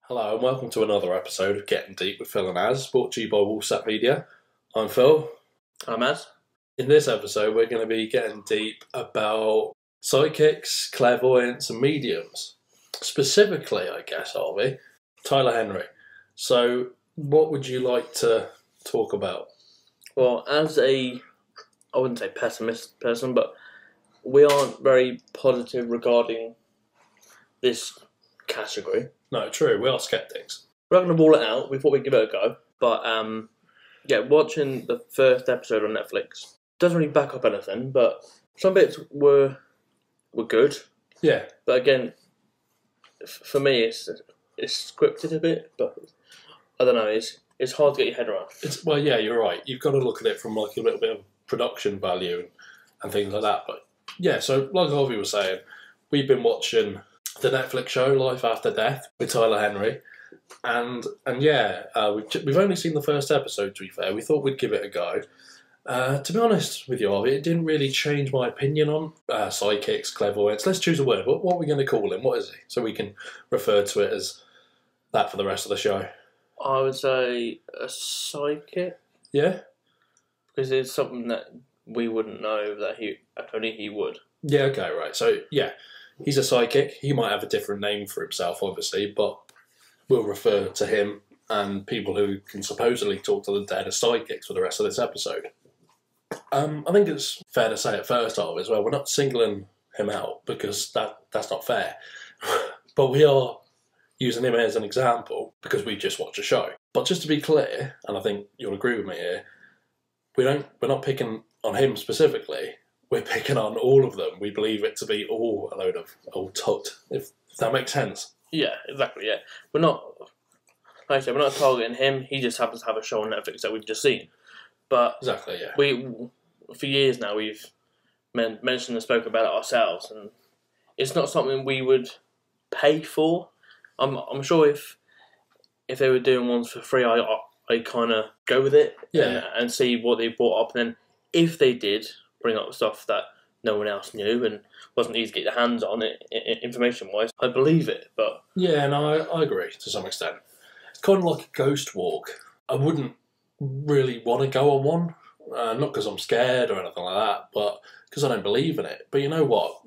Hello and welcome to another episode of Getting Deep with Phil and Az, brought to you by Woolsat Media. I'm Phil. I'm Az. In this episode we're going to be getting deep about psychics, clairvoyants and mediums. Specifically, I guess, are we? Tyler Henry. So what would you like to talk about? Well, as I wouldn't say pessimist person, but we aren't very positive regarding this category. No, true, we are skeptics. We're not going to rule it out. We thought we'd give it a go. But, watching the first episode on Netflix doesn't really back up anything, but some bits were good. Yeah. But again, for me, it's scripted a bit, but I don't know, it's hard to get your head around. Well, yeah, you're right. You've got to look at it from like a little bit of production value and things like that. But yeah, so like Harvey was saying, we've been watching the Netflix show Life After Death with Tyler Henry, and yeah, we've only seen the first episode. To be fair, we thought we'd give it a go. To be honest with you, Harvey, it didn't really change my opinion on psychics, clairvoyants. Let's choose a word. What are we going to call him? What is he? So we can refer to it as that for the rest of the show. I would say a psychic. Yeah? Because it's something that we wouldn't know that only he would. Yeah, okay, right. So, yeah, he's a psychic. He might have a different name for himself, obviously, but we'll refer to him and people who can supposedly talk to the dead as psychics for the rest of this episode. I think it's fair to say at first, Harvey, as well, we're not singling him out because that's not fair. But we are using him as an example because we just watched a show. But just to be clear, and I think you'll agree with me here, we're not picking on him specifically. We're picking on all of them. We believe it to be all a load of old tut, if that makes sense. Yeah, exactly. Yeah, we're not. Like I said, we're not targeting him. He just happens to have a show on Netflix that we've just seen. But exactly, yeah. For years now, we've mentioned and spoken about it ourselves, and it's not something we would pay for. I'm sure if they were doing ones for free, I kind of go with it, and see what they brought up. And then if they did bring up stuff that no one else knew and wasn't easy to get your hands on it, information-wise, I believe it. But yeah, no, I agree to some extent. It's kind of like a ghost walk. I wouldn't really want to go on one, not because I'm scared or anything like that, but because I don't believe in it. But you know what?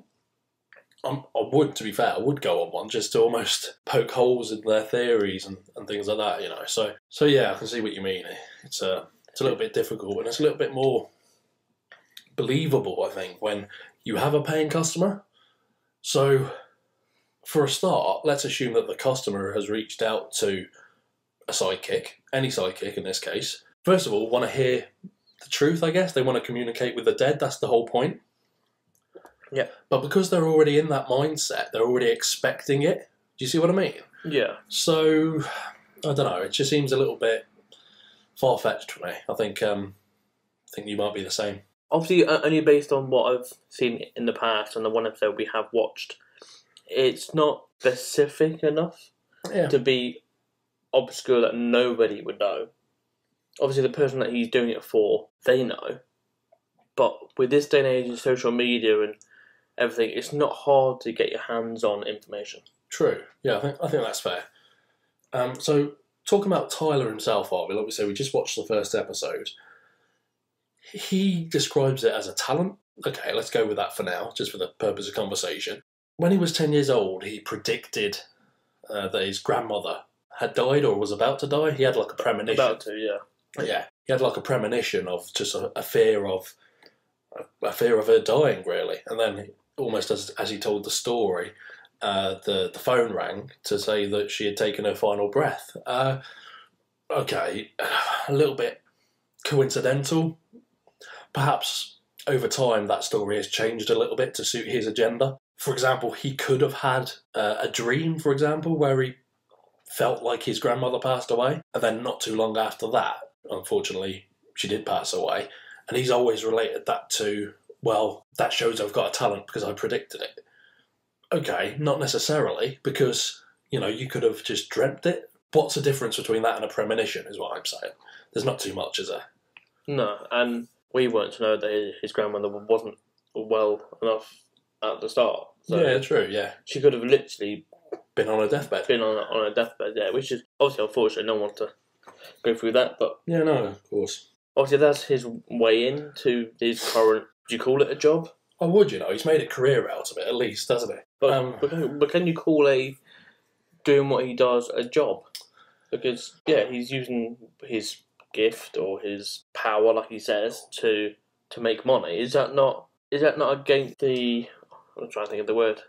To be fair, I would go on one just to almost poke holes in their theories and things like that, you know. So yeah, I can see what you mean. It's a little bit difficult, and it's a little bit more believable, I think, when you have a paying customer. So for a start, let's assume that the customer has reached out to a psychic, any psychic in this case. First of all, want to hear the truth, I guess. They want to communicate with the dead. That's the whole point. Yeah. But because they're already in that mindset, they're already expecting it. Do you see what I mean? Yeah. So, I don't know. It just seems a little bit far-fetched for me. I think you might be the same. Obviously, only based on what I've seen in the past and the one episode we have watched, it's not specific enough to be obscure that nobody would know. Obviously, the person that he's doing it for, they know. But with this day and age of social media and everything, it's not hard to get your hands on information. True. Yeah, I think that's fair. So, talking about Tyler himself, Harvey, like we said, we just watched the first episode. He describes it as a talent. Okay, let's go with that for now, just for the purpose of conversation. When he was 10 years old, he predicted that his grandmother had died or was about to die. He had like a premonition. About to, yeah. Yeah, he had like a premonition of just a fear of her dying, really. And then, almost as he told the story, the phone rang to say that she had taken her final breath. Okay, a little bit coincidental. Perhaps over time that story has changed a little bit to suit his agenda. For example, he could have had a dream, for example, where he felt like his grandmother passed away, and then not too long after that, unfortunately, she did pass away. And he's always related that to, well, that shows I've got a talent because I predicted it. Okay, not necessarily, because, you know, you could have just dreamt it. What's the difference between that and a premonition is what I'm saying. There's not too much, is there? No, and we weren't to know that his grandmother wasn't well enough at the start. So yeah, true, yeah. she could have literally been on a deathbed. Been on a deathbed, yeah, which is obviously unfortunate. No one wants to go through that, but Yeah, no, of course. obviously that's his way into his current. Do you call it a job? I would, he's made a career out of it at least, hasn't he? But can you call doing what he does a job? Because he's using his gift or his power, like he says, to make money. Is that not against the? I'm trying to think of the word.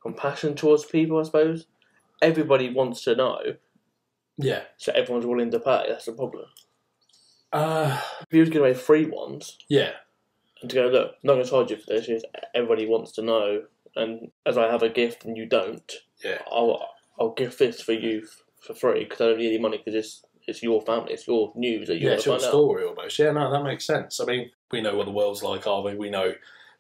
Compassion towards people, I suppose. Everybody wants to know. Yeah. So everyone's willing to pay. That's the problem. If he was giving away free ones. Yeah. And to go, look, I'm not going to charge you for this. Everybody wants to know. And as I have a gift and you don't, I'll give this for you for free because I don't need any money because it's your family, it's your news that you want to find out. It's your story almost. Yeah, no, that makes sense. I mean, we know what the world's like, are we? We know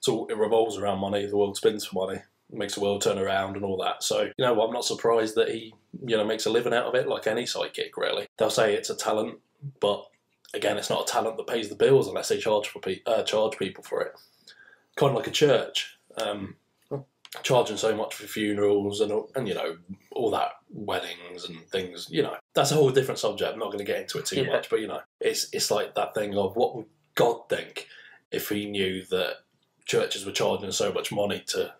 it revolves around money. The world spins for money. It makes the world turn around and all that. So, you know what? I'm not surprised that he, makes a living out of it like any psychic, really. They'll say it's a talent, but again, it's not a talent that pays the bills unless they charge people for it. Kind of like a church. Charging so much for funerals and all that, weddings and things, that's a whole different subject. I'm not going to get into it too much, but it's like that thing of what would God think if he knew that churches were charging so much money to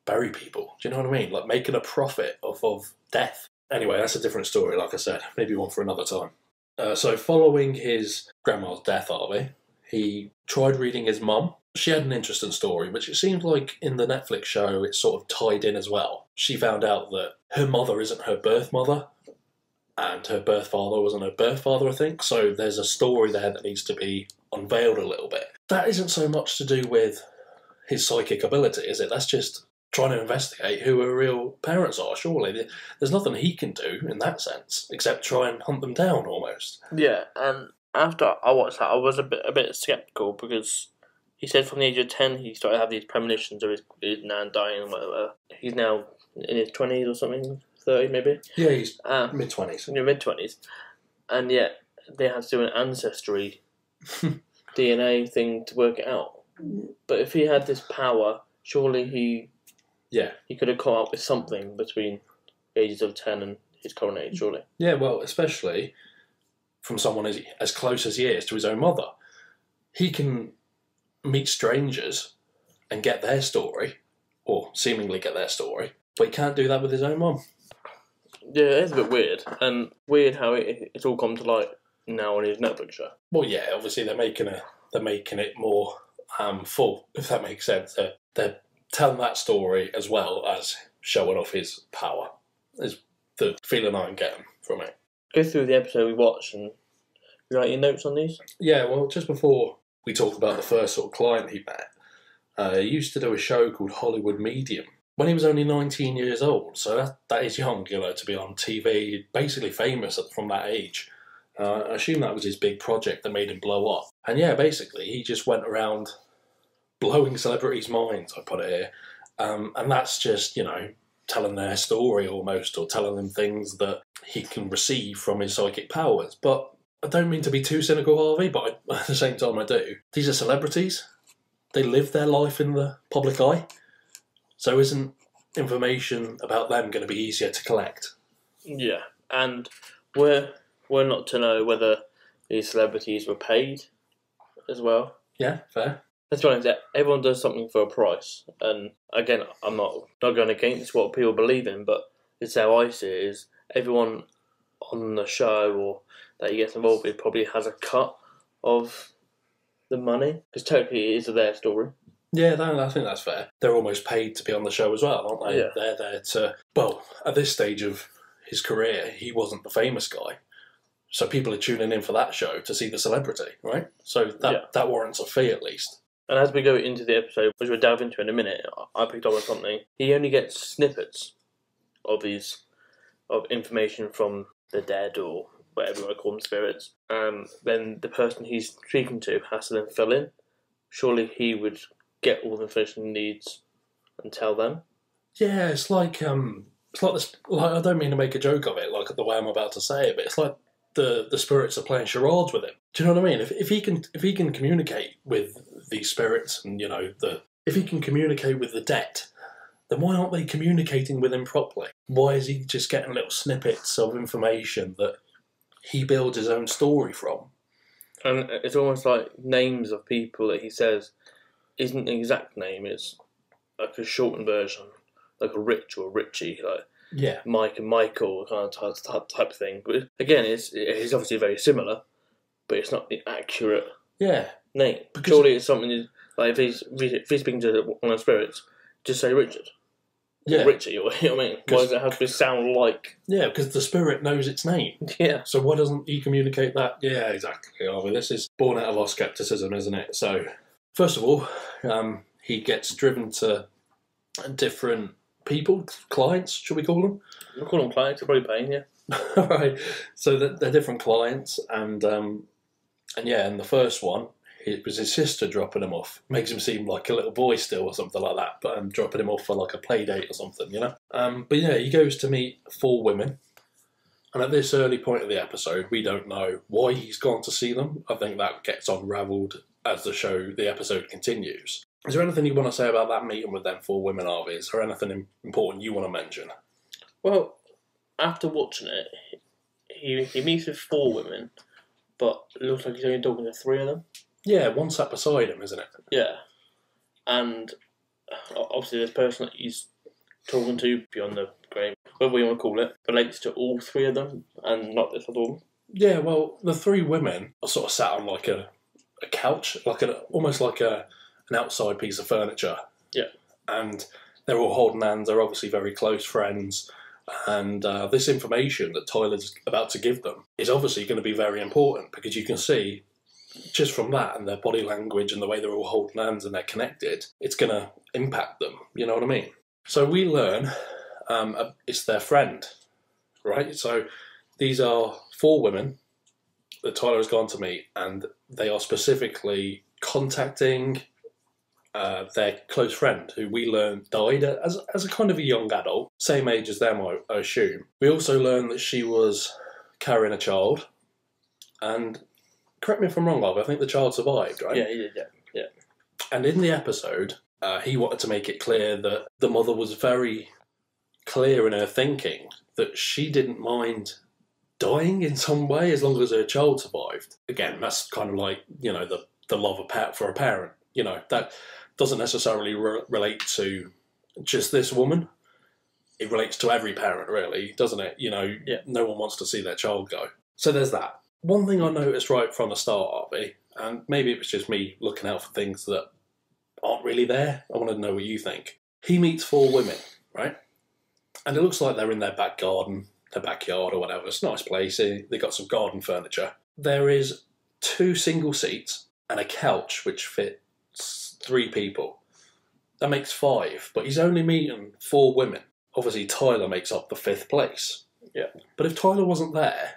bury people? Do you know what I mean? Like making a profit off of death. Anyway, that's a different story, like I said, maybe one for another time. So following his grandma's death, Harvey, he tried reading his mum. She had an interesting story, which it seems like in the Netflix show it's sort of tied in as well. She found out that her mother isn't her birth mother, and her birth father wasn't her birth father, I think. So there's a story there that needs to be unveiled a little bit. That isn't so much to do with his psychic ability, is it? That's just trying to investigate who her real parents are, surely. There's nothing he can do in that sense, except try and hunt them down, almost. Yeah, and after I watched that, I was a bit sceptical, because he said from the age of 10 he started to have these premonitions of his nan dying and whatever. He's now in his 20s or something, 30 maybe? Yeah, he's mid-20s. In your mid-20s. And yet they had to do an ancestry DNA thing to work it out. But if he had this power, surely he could have come up with something between the ages of 10 and his current age, surely. Yeah, well, especially from someone as close as he is to his own mother. He can meet strangers and get their story, or seemingly get their story, but he can't do that with his own mum. Yeah, it's a bit weird, and weird how it's all come to light now on his Netflix show. Well, yeah, obviously they're making it more full, if that makes sense. They're telling that story as well as showing off his power, is the feeling I'm getting from it. Go through the episode we watched and you write your notes on these? Yeah, well, just before we talk about the first sort of client he met, he used to do a show called Hollywood Medium when he was only 19 years old. So that is young, to be on TV, basically famous from that age. I assume that was his big project that made him blow up. And yeah, basically, he just went around blowing celebrities' minds, I put it here. And that's just, telling their story almost, or telling them things that he can receive from his psychic powers. But I don't mean to be too cynical, Harvey, but at the same time I do. These are celebrities. They live their life in the public eye. So isn't information about them going to be easier to collect? Yeah, and we're not to know whether these celebrities were paid as well. Yeah, fair. Let's be honest, everyone does something for a price. And again, I'm not going against what people believe in, but it's how I see it, is everyone on the show or that he gets involved with probably has a cut of the money, because technically it is their story. Yeah, I think that's fair. They're almost paid to be on the show as well, aren't they? Yeah. They're there to... Well, at this stage of his career, he wasn't the famous guy. So people are tuning in for that show to see the celebrity, right? So that warrants a fee at least. And as we go into the episode, which we'll delve into in a minute, I picked up on something. He only gets snippets of information from the dead, or whatever you want to call them, spirits. Then the person he's speaking to has to then fill in. Surely he would get all the information he needs and tell them. Yeah, it's like this. Like, I don't mean to make a joke of it, like the way I'm about to say it, but it's like the spirits are playing charades with him. Do you know what I mean? If he can communicate with these spirits, and if he can communicate with the dead, then why aren't they communicating with him properly? Why is he just getting little snippets of information that he builds his own story from? And it's almost like names of people that he says isn't the exact name, it's like a shortened version, like a Rich or Richie, like Yeah. Mike and Michael kind of type thing. But again, it's obviously very similar, but it's not the accurate name. Because Surely it's something like if he's speaking to one of the spirits, just say Richard. Or Richie, or you know what I mean? Why does it have to sound like? Yeah, because the spirit knows its name. Yeah. So why doesn't he communicate that? Yeah, exactly. I mean, this is born out of our scepticism, isn't it? So, first of all, he gets driven to different people, clients, should we call them? We'll call them clients. They're probably paying, yeah. Right. So they're different clients, and yeah, and the first one, it was his sister dropping him off. Makes him seem like a little boy still or something like that, but dropping him off for like a play date or something, you know? But yeah, he goes to meet 4 women. And at this early point of the episode, we don't know why he's gone to see them. I think that gets unravelled as the episode continues. Is there anything you want to say about that meeting with them 4 women, Harvey? Is there anything important you want to mention? Well, after watching it, he meets with 4 women, but it looks like he's only talking to 3 of them. Yeah, one sat beside him, isn't it? Yeah. And obviously this person that he's talking to beyond the grave, whatever you want to call it, relates to all 3 of them and not this other woman. Yeah, well, the 3 women are sort of sat on like a couch, almost like an outside piece of furniture. Yeah. And they're all holding hands, they're obviously very close friends. And this information that Tyler's about to give them is obviously going to be very important, because you can see just from that and their body language and the way they're all holding hands and they're connected, it's going to impact them, you know what I mean? So we learn it's their friend, right? So these are 4 women that Tyler has gone to meet, and they are specifically contacting their close friend, who we learn died as a kind of a young adult, same age as them, I assume. We also learn that she was carrying a child, and correct me if I'm wrong, Bob, I think the child survived, right? Yeah, he did, yeah. And in the episode, he wanted to make it clear that the mother was very clear in her thinking that she didn't mind dying in some way as long as her child survived. Again, that's kind of like, you know, the love for a parent. You know, that doesn't necessarily relate to just this woman. It relates to every parent, really, doesn't it? You know, No one wants to see their child go. So there's that. One thing I noticed right from the start, Harvey, and maybe it was just me looking out for things that aren't really there. I want to know what you think. He meets 4 women, right? And it looks like they're in their back garden, their backyard or whatever. It's a nice place. They've got some garden furniture. There is 2 single seats and a couch which fits 3 people. That makes 5, but he's only meeting 4 women. Obviously, Tyler makes up the 5th place. Yeah. But if Tyler wasn't there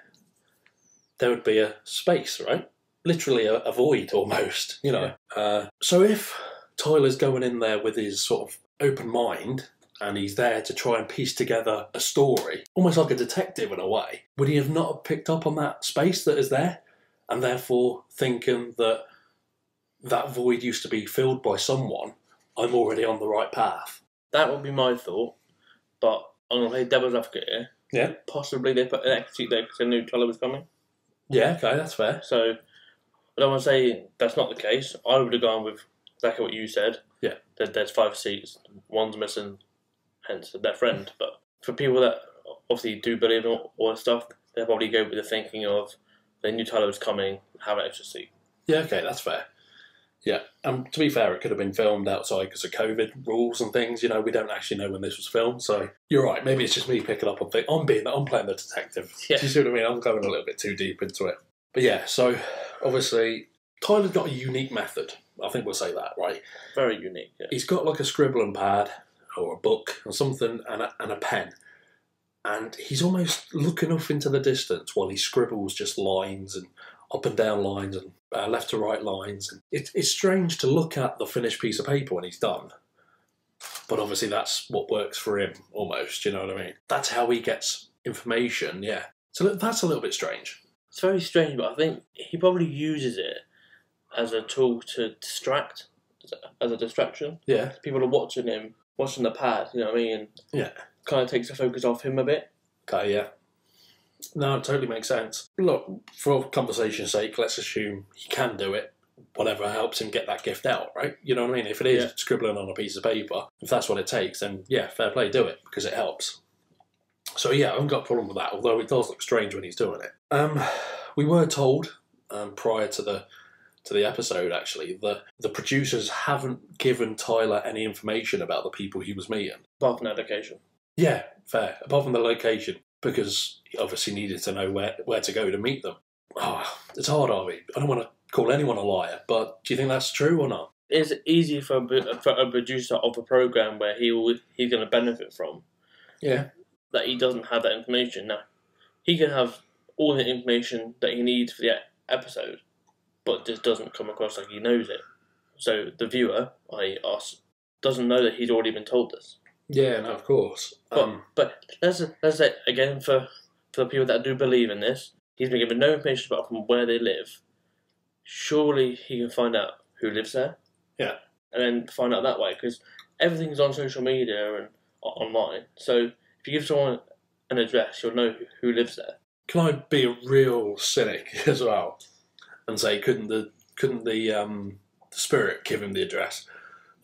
would be a space, right? Literally a void almost, you know. Yeah. So if Tyler's going in there with his sort of open mind and he's there to try and piece together a story, almost like a detective in a way, would he have not picked up on that space that is there, and therefore thinking that that void used to be filled by someone, I'm already on the right path? That would be my thought, but I'm going to play devil's advocate here. Yeah. Possibly they put an extra seat there because they knew Tyler was coming. Yeah, okay, that's fair. So, I don't want to say that's not the case. I would have gone with exactly what you said. Yeah. There's 5 seats, one's missing, hence their friend. But for people that obviously do believe in all that stuff, they'll probably go with the thinking of they knew Tyler was coming, have an extra seat. Yeah, okay, that's fair. Yeah, to be fair, it could have been filmed outside because of COVID rules and things. You know, we don't actually know when this was filmed, so you're right. Maybe it's just me picking up on things. I'm playing the detective. Yeah. Do you see what I mean? I'm going a little bit too deep into it. But yeah, so obviously Tyler's got a unique method. I think we'll say that, right? Very unique. Yeah. He's got like a scribbling pad or a book or something and a pen, and he's almost looking off into the distance while he scribbles just lines and up and down lines and left to right lines. And it's strange to look at the finished piece of paper when he's done, but obviously that's what works for him almost, you know what I mean? That's how he gets information, yeah. So that's a little bit strange. It's very strange, but I think he probably uses it as a tool to distract, as a distraction. Yeah. People are watching him watching the pad, you know what I mean? And Yeah. kind of takes the focus off him a bit. Okay, yeah. No, it totally makes sense. Look, for conversation's sake, let's assume he can do it. Whatever helps him get that gift out, right? You know what I mean? If it is scribbling on a piece of paper, if that's what it takes, then yeah, fair play, do it, because it helps. So yeah, I haven't got a problem with that, although it does look strange when he's doing it. We were told prior to the episode, actually, that the producers haven't given Tyler any information about the people he was meeting. Apart from that location. Yeah, fair. Apart from the location, because he obviously needed to know where to go to meet them. Oh, it's hard, Harvey. I don't want to call anyone a liar, but do you think that's true or not? It's easy for a producer of a program where he's going to benefit from. Yeah. That he doesn't have that information. Now, he can have all the information that he needs for the episode, but just doesn't come across like he knows it. So the viewer, i.e. us, doesn't know that he's already been told this. Yeah, no, of course. But let's say, again, for the people that do believe in this, he's been given no information apart from where they live. Surely he can find out who lives there. Yeah. And then find out that way, because everything's on social media and online. So if you give someone an address, you'll know who lives there. Can I be a real cynic as well and say, couldn't the spirit give him the address?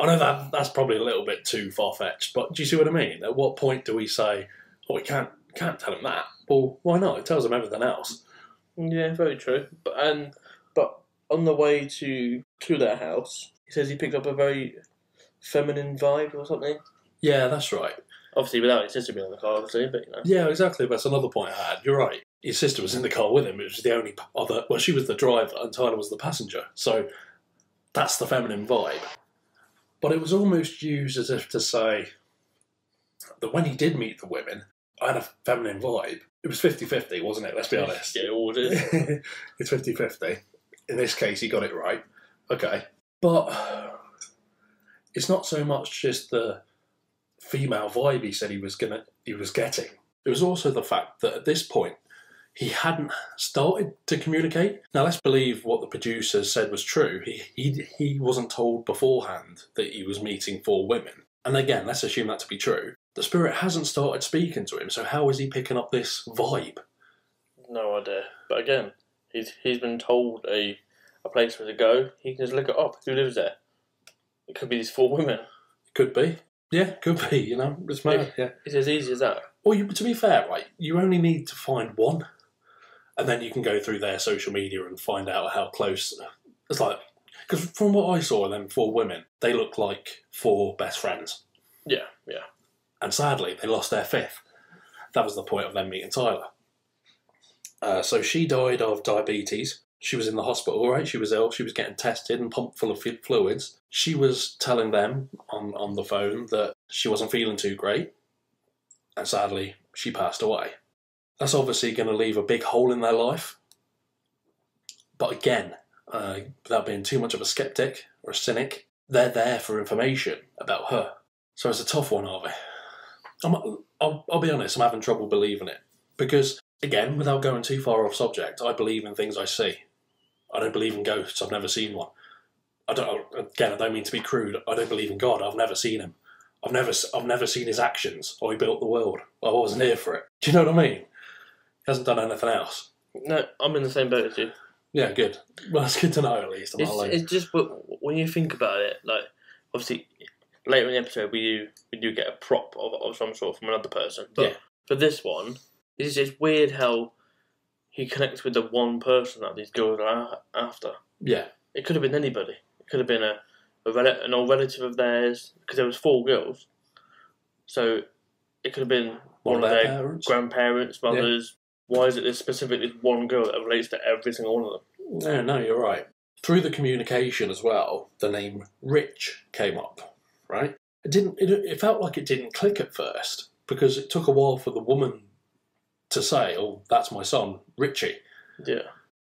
I know that's probably a little bit too far-fetched, but do you see what I mean? At what point do we say, oh, we can't tell him that? Well, why not? It tells him everything else. Yeah, very true. But on the way to their house, he says he picked up a very feminine vibe or something. Yeah, that's right. Obviously, without his sister being in the car, obviously, but you know. Yeah, exactly. That's another point I had. You're right. His sister was in the car with him. It was the only other... Well, she was the driver and Tyler was the passenger. So that's the feminine vibe. But it was almost used as if to say that when he did meet the women, I had a feminine vibe. It was 50-50, wasn't it? Let's be honest. Yeah, it is. It's 50-50. In this case, he got it right. Okay. But it's not so much just the female vibe he said he was getting. It was also the fact that at this point, he hadn't started to communicate. Now, let's believe what the producers said was true. He wasn't told beforehand that he was meeting 4 women. And again, let's assume that to be true. The spirit hasn't started speaking to him, so how is he picking up this vibe? No idea. But again, he's been told a place where to go. He can just look it up. Who lives there? It could be these 4 women. Could be. Yeah, could be, you know. It's mad, yeah. It's as easy as that. Well, to be fair, right, you only need to find one. And then you can go through their social media and find out how close... It's like... Because from what I saw of them 4 women, they look like 4 best friends. Yeah, yeah. And sadly, they lost their 5th. That was the point of them meeting Tyler. So she died of diabetes. She was in the hospital, right? She was ill. She was getting tested and pumped full of fluids. She was telling them on the phone that she wasn't feeling too great. And sadly, she passed away. That's obviously going to leave a big hole in their life. But again, without being too much of a skeptic or a cynic, they're there for information about her. So it's a tough one, Harvey. I'll be honest, I'm having trouble believing it. Because, again, without going too far off subject, I believe in things I see. I don't believe in ghosts. I've never seen one. I don't mean to be crude. I don't believe in God. I've never seen him. I've never seen his actions or he built the world. I wasn't here for it. Do you know what I mean? He hasn't done anything else. No, I'm in the same boat as you. Yeah, good. Well, that's good to know at least. It's just when you think about it, like obviously later in the episode we do get a prop of some sort from another person. But yeah. For this one, it's just weird how he connects with the one person that these girls are after. Yeah. It could have been anybody. It could have been an old relative of theirs, because there was 4 girls. So it could have been one of their parents. Grandparents, mothers. Yeah. Why is it there's specifically one girl that relates to every single one of them? No, you're right. Through the communication as well, the name Rich came up, right? It felt like it didn't click at first, because it took a while for the woman to say, oh, that's my son, Richie. Yeah.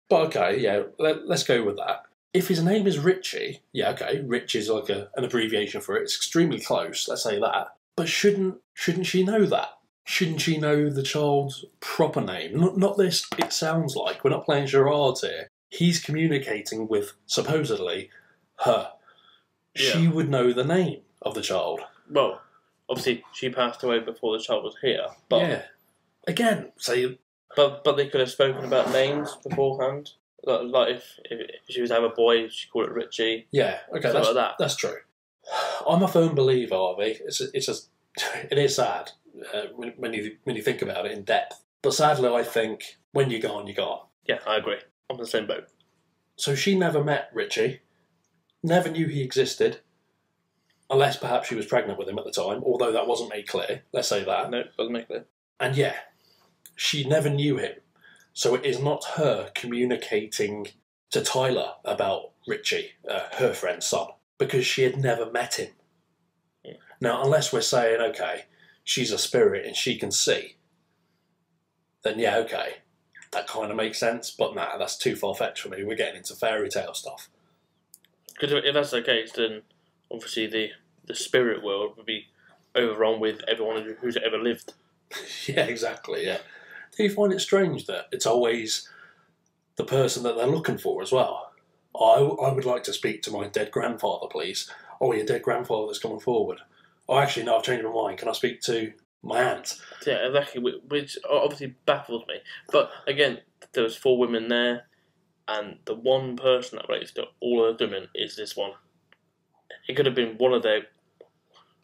But okay, yeah, let's go with that. If his name is Richie, yeah, okay, Rich is like an abbreviation for it. It's extremely close, let's say that. But shouldn't she know that? Shouldn't she know the child's proper name? Not this, it sounds like. We're not playing charades here. He's communicating with, supposedly, her. Yeah. She would know the name of the child. Well, obviously she passed away before the child was here. But yeah. Again, say, but they could have spoken about names beforehand. Like if she was to have a boy, she called it Richie. yeah, okay, Something like that. that's true. I'm a firm believer, Harvey. It is sad when you think about it in depth. But sadly, I think when you're gone, you're gone. Yeah, I agree. I'm on the same boat. So she never met Richie, never knew he existed, unless perhaps she was pregnant with him at the time, although that wasn't made clear. Let's say that. No, doesn't make clear. And yeah, she never knew him. So it is not her communicating to Tyler about Richie, her friend's son, because she had never met him. Yeah. Now, unless we're saying, okay, she's a spirit and she can see, then yeah, okay, that kind of makes sense. But nah, that's too far-fetched for me. We're getting into fairy tale stuff. Because if that's the case, then obviously the spirit world would be overrun with everyone who's ever lived. Yeah, exactly, yeah. Do you find it strange that it's always the person that they're looking for as well? I would like to speak to my dead grandfather, please. Oh, your dead grandfather's coming forward. Oh, actually, no, I've changed my mind. Can I speak to my aunt? Yeah, exactly, which obviously baffles me. But again, there was 4 women there, and the one person that relates to all of the women is this one. It could have been one of their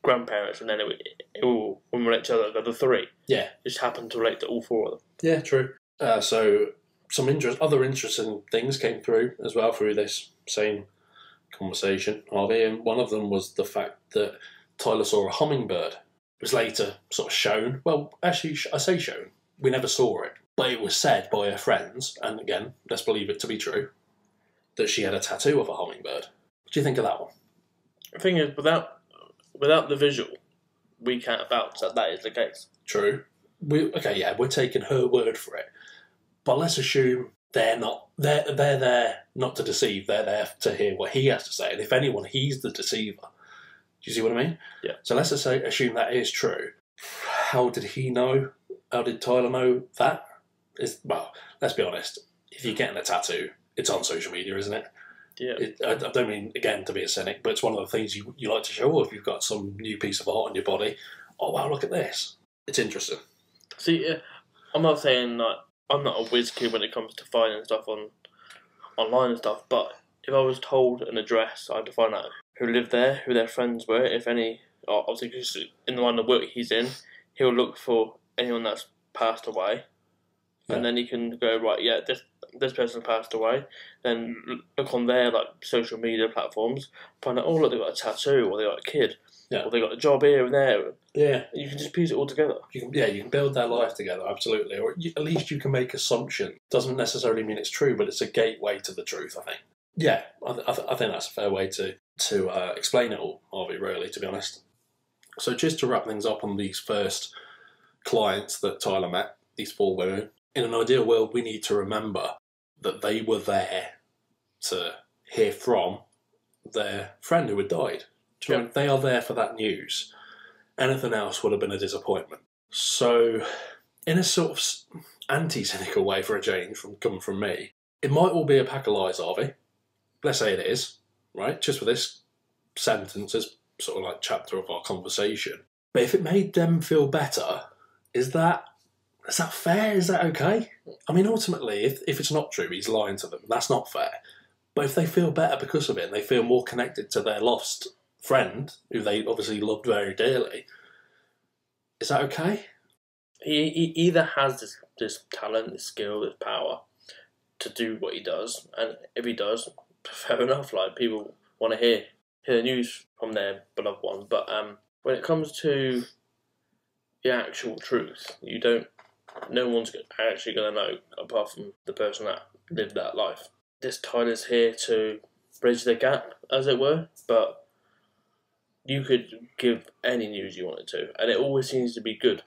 grandparents, and then it will relate to the other 3. Yeah. Just happened to relate to all 4 of them. Yeah, true. So some other interesting things came through as well through this same conversation, Harvey, and one of them was the fact that Tyler saw a hummingbird. It was later sort of shown. Well, actually, I say shown. We never saw it, but it was said by her friends, and again, let's believe it to be true, that she had a tattoo of a hummingbird. What do you think of that one? The thing is, without the visual, we can't vouch that is the case. True. We're taking her word for it. But let's assume they're there not to deceive, they're there to hear what he has to say. And if anyone, he's the deceiver. Do you see what I mean? Yeah. So let's just assume that is true. How did he know? How did Tyler know that? Well, let's be honest. If you're getting a tattoo, it's on social media, isn't it? Yeah. I don't mean, again, to be a cynic, but it's one of the things you like to show off. If you've got some new piece of art on your body, oh, wow, look at this. It's interesting. See, I'm not saying that I'm not a whiz kid when it comes to finding stuff online and stuff, but if I was told an address, I had to find out who lived there, who their friends were, if any. Obviously, because in the line of work he's in, he'll look for anyone that's passed away, and then he can go, right, yeah, this person passed away. Then look on their social media platforms, find out, oh look, they got a tattoo, or they got a kid, or they got a job here and there. Yeah, you can just piece it all together. You can build their life together, absolutely, or at least you can make assumption. Doesn't necessarily mean it's true, but it's a gateway to the truth, I think. Yeah, I think that's a fair way to explain it all, Harvey, really, to be honest. So just to wrap things up on these first clients that Tyler met, these 4 women, in an ideal world, we need to remember that they were there to hear from their friend who had died. They are there for that news. Anything else would have been a disappointment. So, in a sort of anti-cynical way for a change coming from me, it might all be a pack of lies, Harvey. Let's say it is, right? Just for this sentence, this sort of chapter of our conversation. But if it made them feel better, is that fair? Is that okay? I mean, ultimately, if it's not true, he's lying to them. That's not fair. But if they feel better because of it, and they feel more connected to their lost friend, who they obviously loved very dearly, is that okay? He either has this talent, this skill, this power to do what he does, and if he does, fair enough. People want to hear the news from their beloved one. But when it comes to the actual truth, no one's actually going to know apart from the person that lived that life. This Tyler's here to bridge the gap, as it were, but you could give any news you wanted to, and it always seems to be good.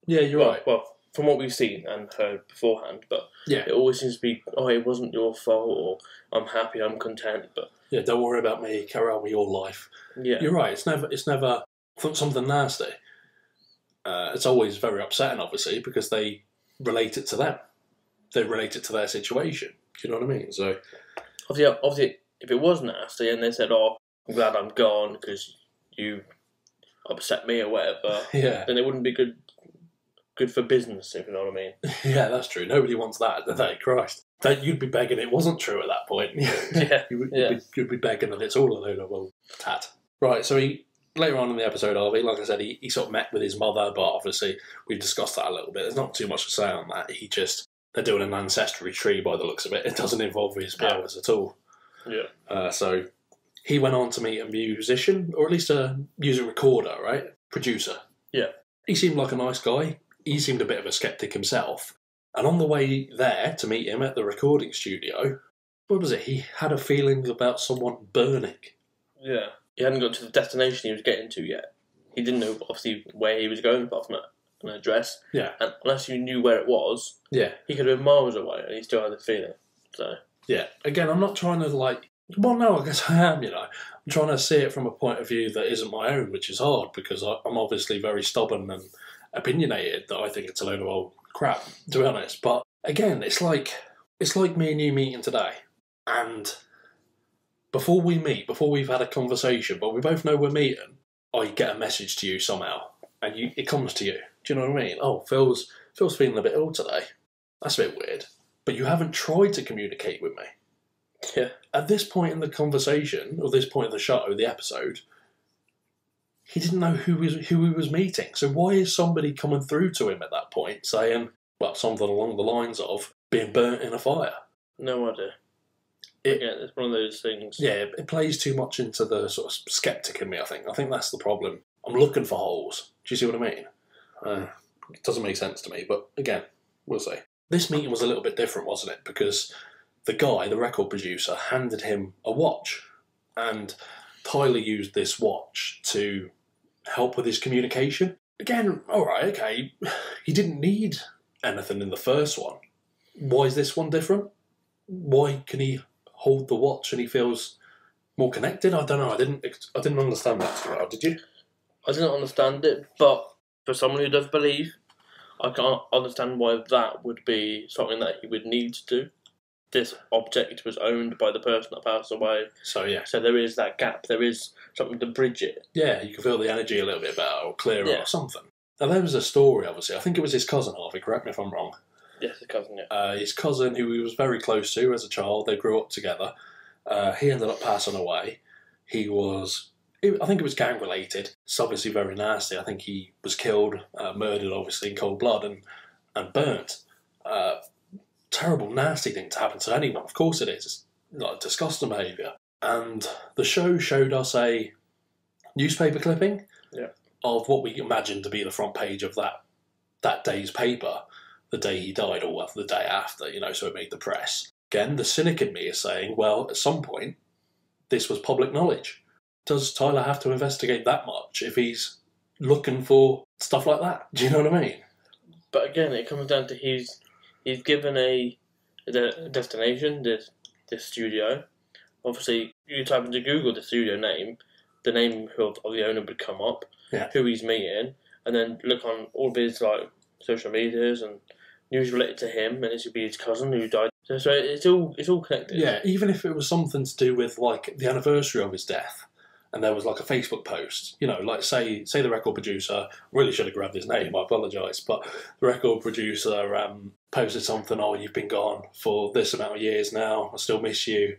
Yeah, you're right. Well, from what we've seen and heard beforehand, but yeah, it always seems to be, it wasn't your fault, or I'm happy, I'm content, but yeah, don't worry about me, carry on with your life. Yeah, you're right. It's never something nasty. It's always very upsetting, obviously, because they relate it to them. They relate it to their situation. Do you know what I mean? So obviously, if it was nasty and they said, "Oh, I'm glad I'm gone because upset me or whatever, Yeah. then it wouldn't be good for business, if you know what I mean. Yeah, that's true. Nobody wants that, do they? Christ. You'd be begging it wasn't true at that point. Yeah. You'd be begging that it's all a load of old tat. Right, so later on in the episode, Harvey, like I said, he sort of met with his mother, but obviously we've discussed that a little bit. There's not too much to say on that. They're doing an ancestry tree by the looks of it. It doesn't involve his powers at all. Yeah. So he went on to meet a musician, or at least a music recorder, right? Producer. Yeah. He seemed like a nice guy. He seemed a bit of a skeptic himself. And on the way there to meet him at the recording studio, what was it? He had a feeling about someone burning. Yeah. He hadn't got to the destination he was getting to yet. He didn't know, obviously, where he was going apart from an address. Yeah. And unless you knew where it was, yeah, he could have been miles away and he still had the feeling. So. Yeah. Again, I'm not trying to, well, no, I guess I am, I'm trying to see it from a point of view that isn't my own, which is hard because I'm obviously very stubborn and opinionated that I think it's a load of old crap, to be honest. But again, it's like me and you meeting today, and before we've had a conversation, but we both know we're meeting, I get a message to you somehow, and it comes to you. Do you know what I mean? Oh, Phil's feeling a bit ill today. That's a bit weird. But you haven't tried to communicate with me. Yeah. At this point in the conversation, or this point in the show, the episode, he didn't know who he was meeting. So why is somebody coming through to him at that point saying, well, something along the lines of being burnt in a fire? No idea. It's one of those things. Yeah, it plays too much into the sort of skeptic in me, I think. I think that's the problem. I'm looking for holes. Do you see what I mean? It doesn't make sense to me, but again, we'll see. This meeting was a little bit different, wasn't it? Because the guy, the record producer, handed him a watch. And Tyler used this watch to help with his communication. Again, alright, okay, he didn't need anything in the first one. Why is this one different? Why can he hold the watch and he feels more connected? I don't know, I didn't understand that too well, did you? I didn't understand it, but for someone who does believe, I can't understand why that would be something that he would need to do. This object was owned by the person that passed away. So, yeah. So there is that gap. There is something to bridge it. Yeah, you can feel the energy a little bit better or clearer or something. Now, there was a story, obviously. I think it was his cousin, Harvey, correct me if I'm wrong. Yes, his cousin, yeah. His cousin, who he was very close to as a child, they grew up together. He ended up passing away. I think it was gang-related. It's obviously very nasty. I think he was killed, murdered, obviously, in cold blood and burnt. Terrible, nasty thing to happen to anyone. Of course it is. It's like disgusting behaviour. And the show showed us a newspaper clipping of what we imagined to be the front page of that day's paper, the day he died, or the day after, so it made the press. Again, the cynic in me is saying, well, at some point, this was public knowledge. Does Tyler have to investigate that much if he's looking for stuff like that? Do you know what I mean? But again, it comes down to he's given a destination, this studio. Obviously, you type into Google the studio name, the name of the owner would come up, who he's meeting, and then look on all of his social medias and news related to him, and this would be his cousin who died. So it's all connected. Yeah, even if it was something to do with the anniversary of his death, and there was a Facebook post, say the record producer, really should have grabbed his name, I apologise, but the record producer posted something, oh, you've been gone for this amount of years now, I still miss you.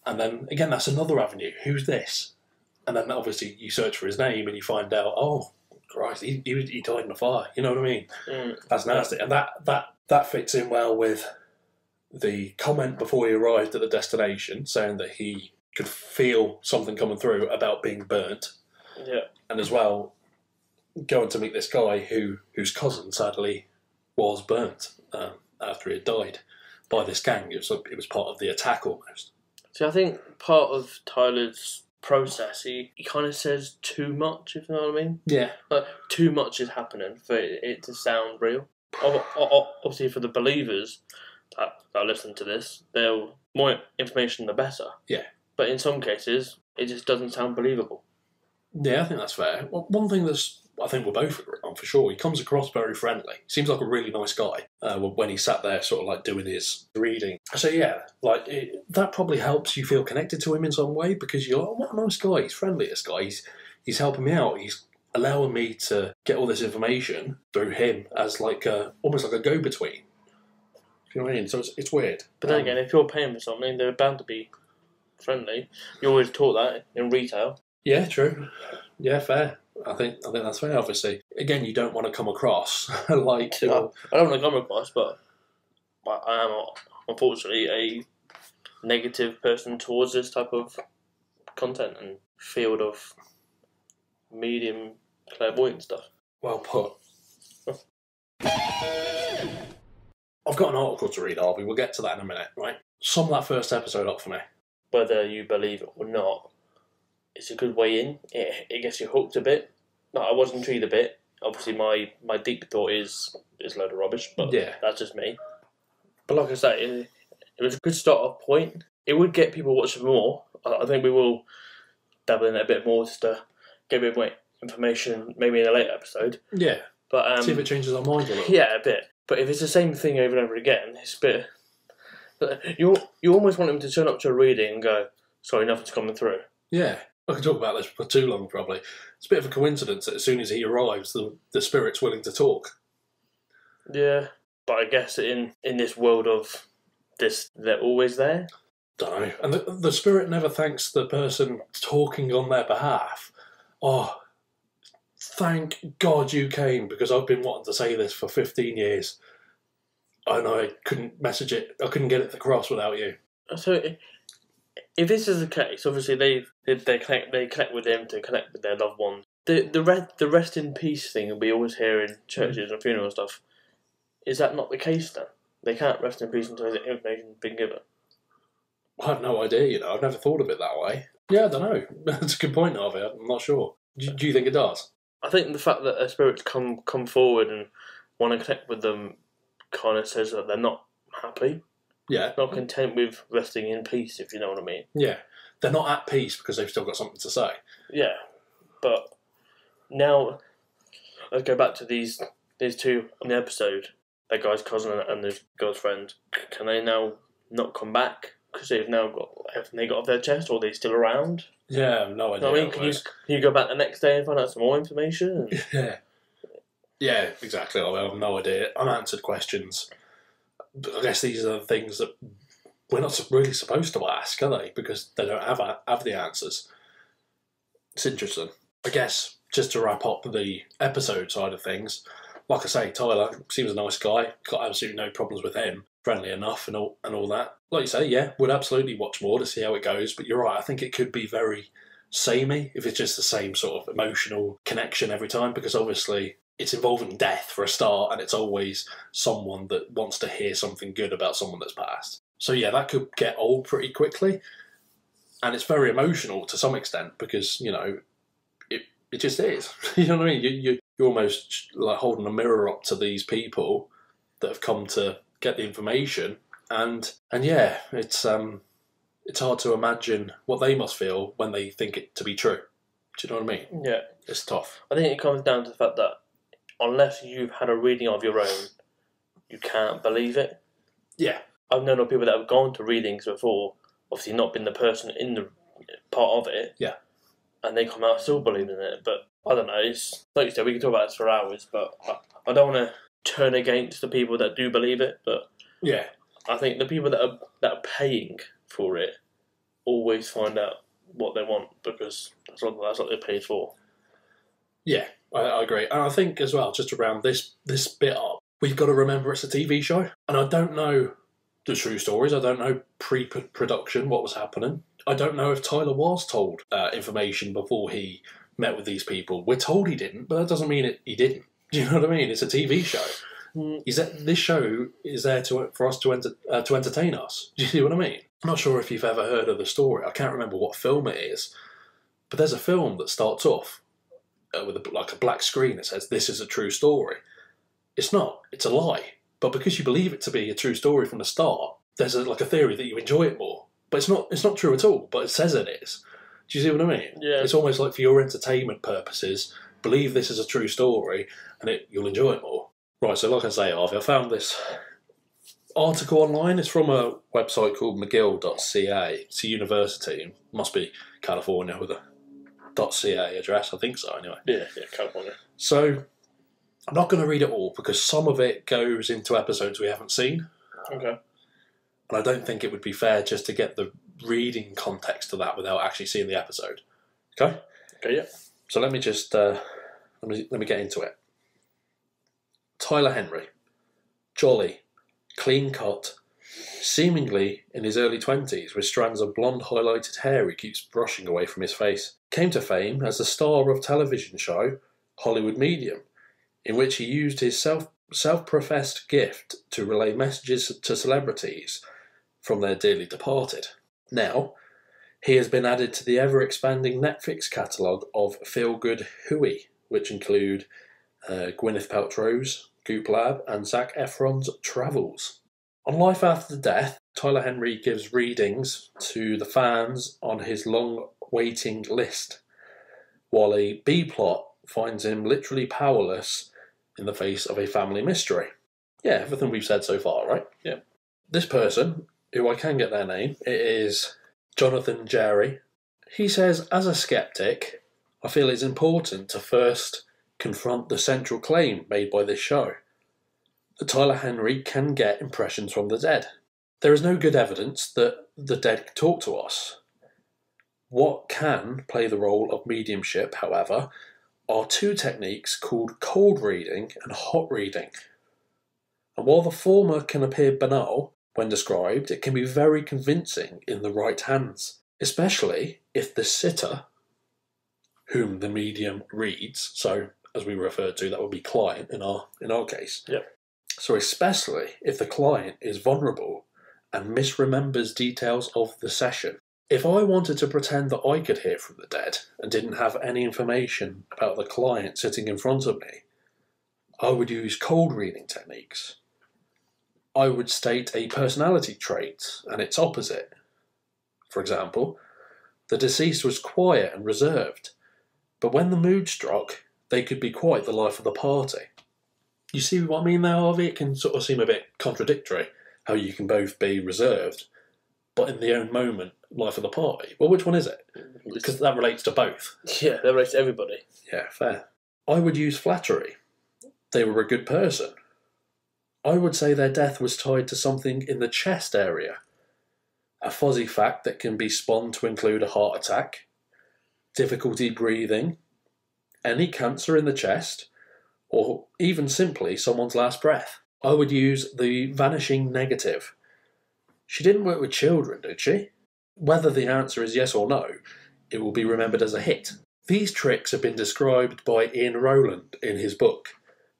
And then, again, that's another avenue. Who's this? And then, obviously, you search for his name and you find out, oh, Christ, he died in a fire. You know what I mean? That's nasty. And that fits in well with the comment before he arrived at the destination, saying that he could feel something coming through about being burnt. Yeah. And as well, going to meet this guy whose cousin, sadly, was burnt after he had died by this gang. It was part of the attack almost. See, I think part of Tyler's process, he kind of says too much, if you know what I mean. Yeah. Too much is happening for it to sound real. Obviously, for the believers that listen to this, more information the better. Yeah. But in some cases, it just doesn't sound believable. Yeah, I think that's fair. Well, one thing I think we're both agree on for sure, he comes across very friendly. Seems like a really nice guy when he sat there sort of doing his reading. So yeah, that probably helps you feel connected to him in some way because you're like, oh, what a nice guy. He's friendly, this guy. He's helping me out. He's allowing me to get all this information through him as like almost like a go-between. You know what I mean? So it's weird. But then again, if you're paying for something, they're bound to be friendly. You always taught that in retail. Yeah, true. Yeah, fair. I think that's fair. Obviously, again, you don't want to come across like you're... I don't want to come across, but I am unfortunately a negative person towards this type of content and field of medium clairvoyant stuff. Well put. I've got an article to read, Harvey. We'll get to that in a minute, right? Sum that first episode up for me. Whether you believe it or not, it's a good way in. It gets you hooked a bit. No, I was intrigued a bit. Obviously, my deep thought is a load of rubbish, but yeah, that's just me. But like I say, it was a good start-off point. It would get people watching more. I think we will dabble in it a bit more just to get a bit more information, maybe in a later episode. Yeah. But see if it changes our mind a little. Yeah, a bit. But if it's the same thing over and over again, it's a bit... You almost want him to turn up to a reading and go, sorry, nothing's coming through. Yeah. I could talk about this for too long, probably. It's a bit of a coincidence that as soon as he arrives, the spirit's willing to talk. Yeah. But I guess in this world of this, they're always there. Don't know. And the spirit never thanks the person talking on their behalf. Oh, thank God you came, because I've been wanting to say this for 15 years. And I couldn't message it. I couldn't get it across without you. So, if this is the case, obviously they connect with him to connect with their loved ones. The rest in peace thing we always hear in churches and funeral stuff. Is that not the case then? They can't rest in peace until the information's been given. I have no idea. I've never thought of it that way. Yeah, I don't know. That's a good point, Harvey. I'm not sure. Do you think it does? I think the fact that a spirit's come forward and want to connect with them kind of says that they're not happy. Yeah. Not content with resting in peace, if you know what I mean. Yeah. They're not at peace because they've still got something to say. Yeah. But now, let's go back to these two on the episode. That guy's cousin and this girl's friend. Can they now not come back? Because they've now got everything they got off their chest, or are they still around? Yeah, no idea. I mean, can you go back the next day and find out some more information? Yeah. Yeah, exactly. I have no idea. Unanswered questions. I guess these are the things that we're not really supposed to ask, are they? Because they don't have the answers. It's interesting. I guess, just to wrap up the episode side of things, like I say, Tyler seems a nice guy. Got absolutely no problems with him. Friendly enough and all that. Like you say, yeah, would absolutely watch more to see how it goes. But you're right, I think it could be very samey if it's just the same sort of emotional connection every time, because obviously it's involving death for a start, and it's always someone that wants to hear something good about someone that's passed. So yeah, that could get old pretty quickly, and it's very emotional to some extent because, you know, it just is. You know what I mean? You're almost like holding a mirror up to these people that have come to get the information, and yeah, it's hard to imagine what they must feel when they think it to be true. Do you know what I mean? Yeah. It's tough. I think it comes down to the fact that unless you've had a reading of your own, you can't believe it. Yeah. I've known of people that have gone to readings before, obviously not been the person in the part of it. Yeah. And they come out still believing in it. But I don't know, it's like you said, we can talk about this for hours, but I don't want to turn against the people that do believe it, but yeah, I think the people that are paying for it always find out what they want, because that's what they're paid for. Yeah, I agree. And I think as well, just around this bit up, we've got to remember it's a TV show. And I don't know the true stories. I don't know pre-production what was happening. I don't know if Tyler was told information before he met with these people. We're told he didn't, but that doesn't mean he didn't. Do you know what I mean? It's a TV show. This show is there for us to entertain us. Do you see what I mean? I'm not sure if you've ever heard of the story. I can't remember what film it is, but there's a film that starts off with a black screen that says, "This is a true story." It's not. It's a lie. But because you believe it to be a true story from the start, there's a theory that you enjoy it more. But it's not true at all. But it says it is. Do you see what I mean? Yeah. It's almost like for your entertainment purposes, believe this is a true story, and you'll enjoy it more. Right. So like I say, Harvey, I found this article online. It's from a website called McGill.ca. It's a university. It must be California with a .ca address. I think so, anyway. Yeah, California. So I'm not going to read it all because some of it goes into episodes we haven't seen. Okay. And I don't think it would be fair just to get the reading context of that without actually seeing the episode. Okay? Okay, yeah. So let me just let me get into it. Tyler Henry, jolly, clean cut, seemingly in his early 20s with strands of blonde highlighted hair he keeps brushing away from his face, came to fame as the star of television show Hollywood Medium, in which he used his self-professed gift to relay messages to celebrities from their dearly departed. Now, he has been added to the ever-expanding Netflix catalogue of feel-good hooey, which include Gwyneth Paltrow's Goop Lab and Zac Efron's Travels. On Life After Death, Tyler Henry gives readings to the fans on his long waiting list, while a B-plot finds him literally powerless in the face of a family mystery. Yeah, everything we've said so far, right? Yeah. This person, who I can get their name, it is Jonathan Jerry. He says, as a skeptic, I feel it's important to first confront the central claim made by this show, that Tyler Henry can get impressions from the dead. There is no good evidence that the dead talk to us. What can play the role of mediumship, however, are two techniques called cold reading and hot reading. And while the former can appear banal when described, it can be very convincing in the right hands, especially if the sitter, whom the medium reads, so as we referred to, that would be client in our case. Yep. So especially if the client is vulnerable and misremembers details of the session. If I wanted to pretend that I could hear from the dead and didn't have any information about the client sitting in front of me, I would use cold reading techniques. I would state a personality trait and its opposite. For example, the deceased was quiet and reserved, but when the mood struck, they could be quite the life of the party. You see what I mean there, Harvey? It can sort of seem a bit contradictory, how you can both be reserved, but in the own moment, life of the party. Well, which one is it? Because that relates to both. Yeah, that relates to everybody. Yeah, fair. I would use flattery. They were a good person. I would say their death was tied to something in the chest area. A fuzzy fact that can be spun to include a heart attack, difficulty breathing, any cancer in the chest, or even simply someone's last breath. I would use the vanishing negative. She didn't work with children, did she? Whether the answer is yes or no, it will be remembered as a hit. These tricks have been described by Ian Rowland in his book,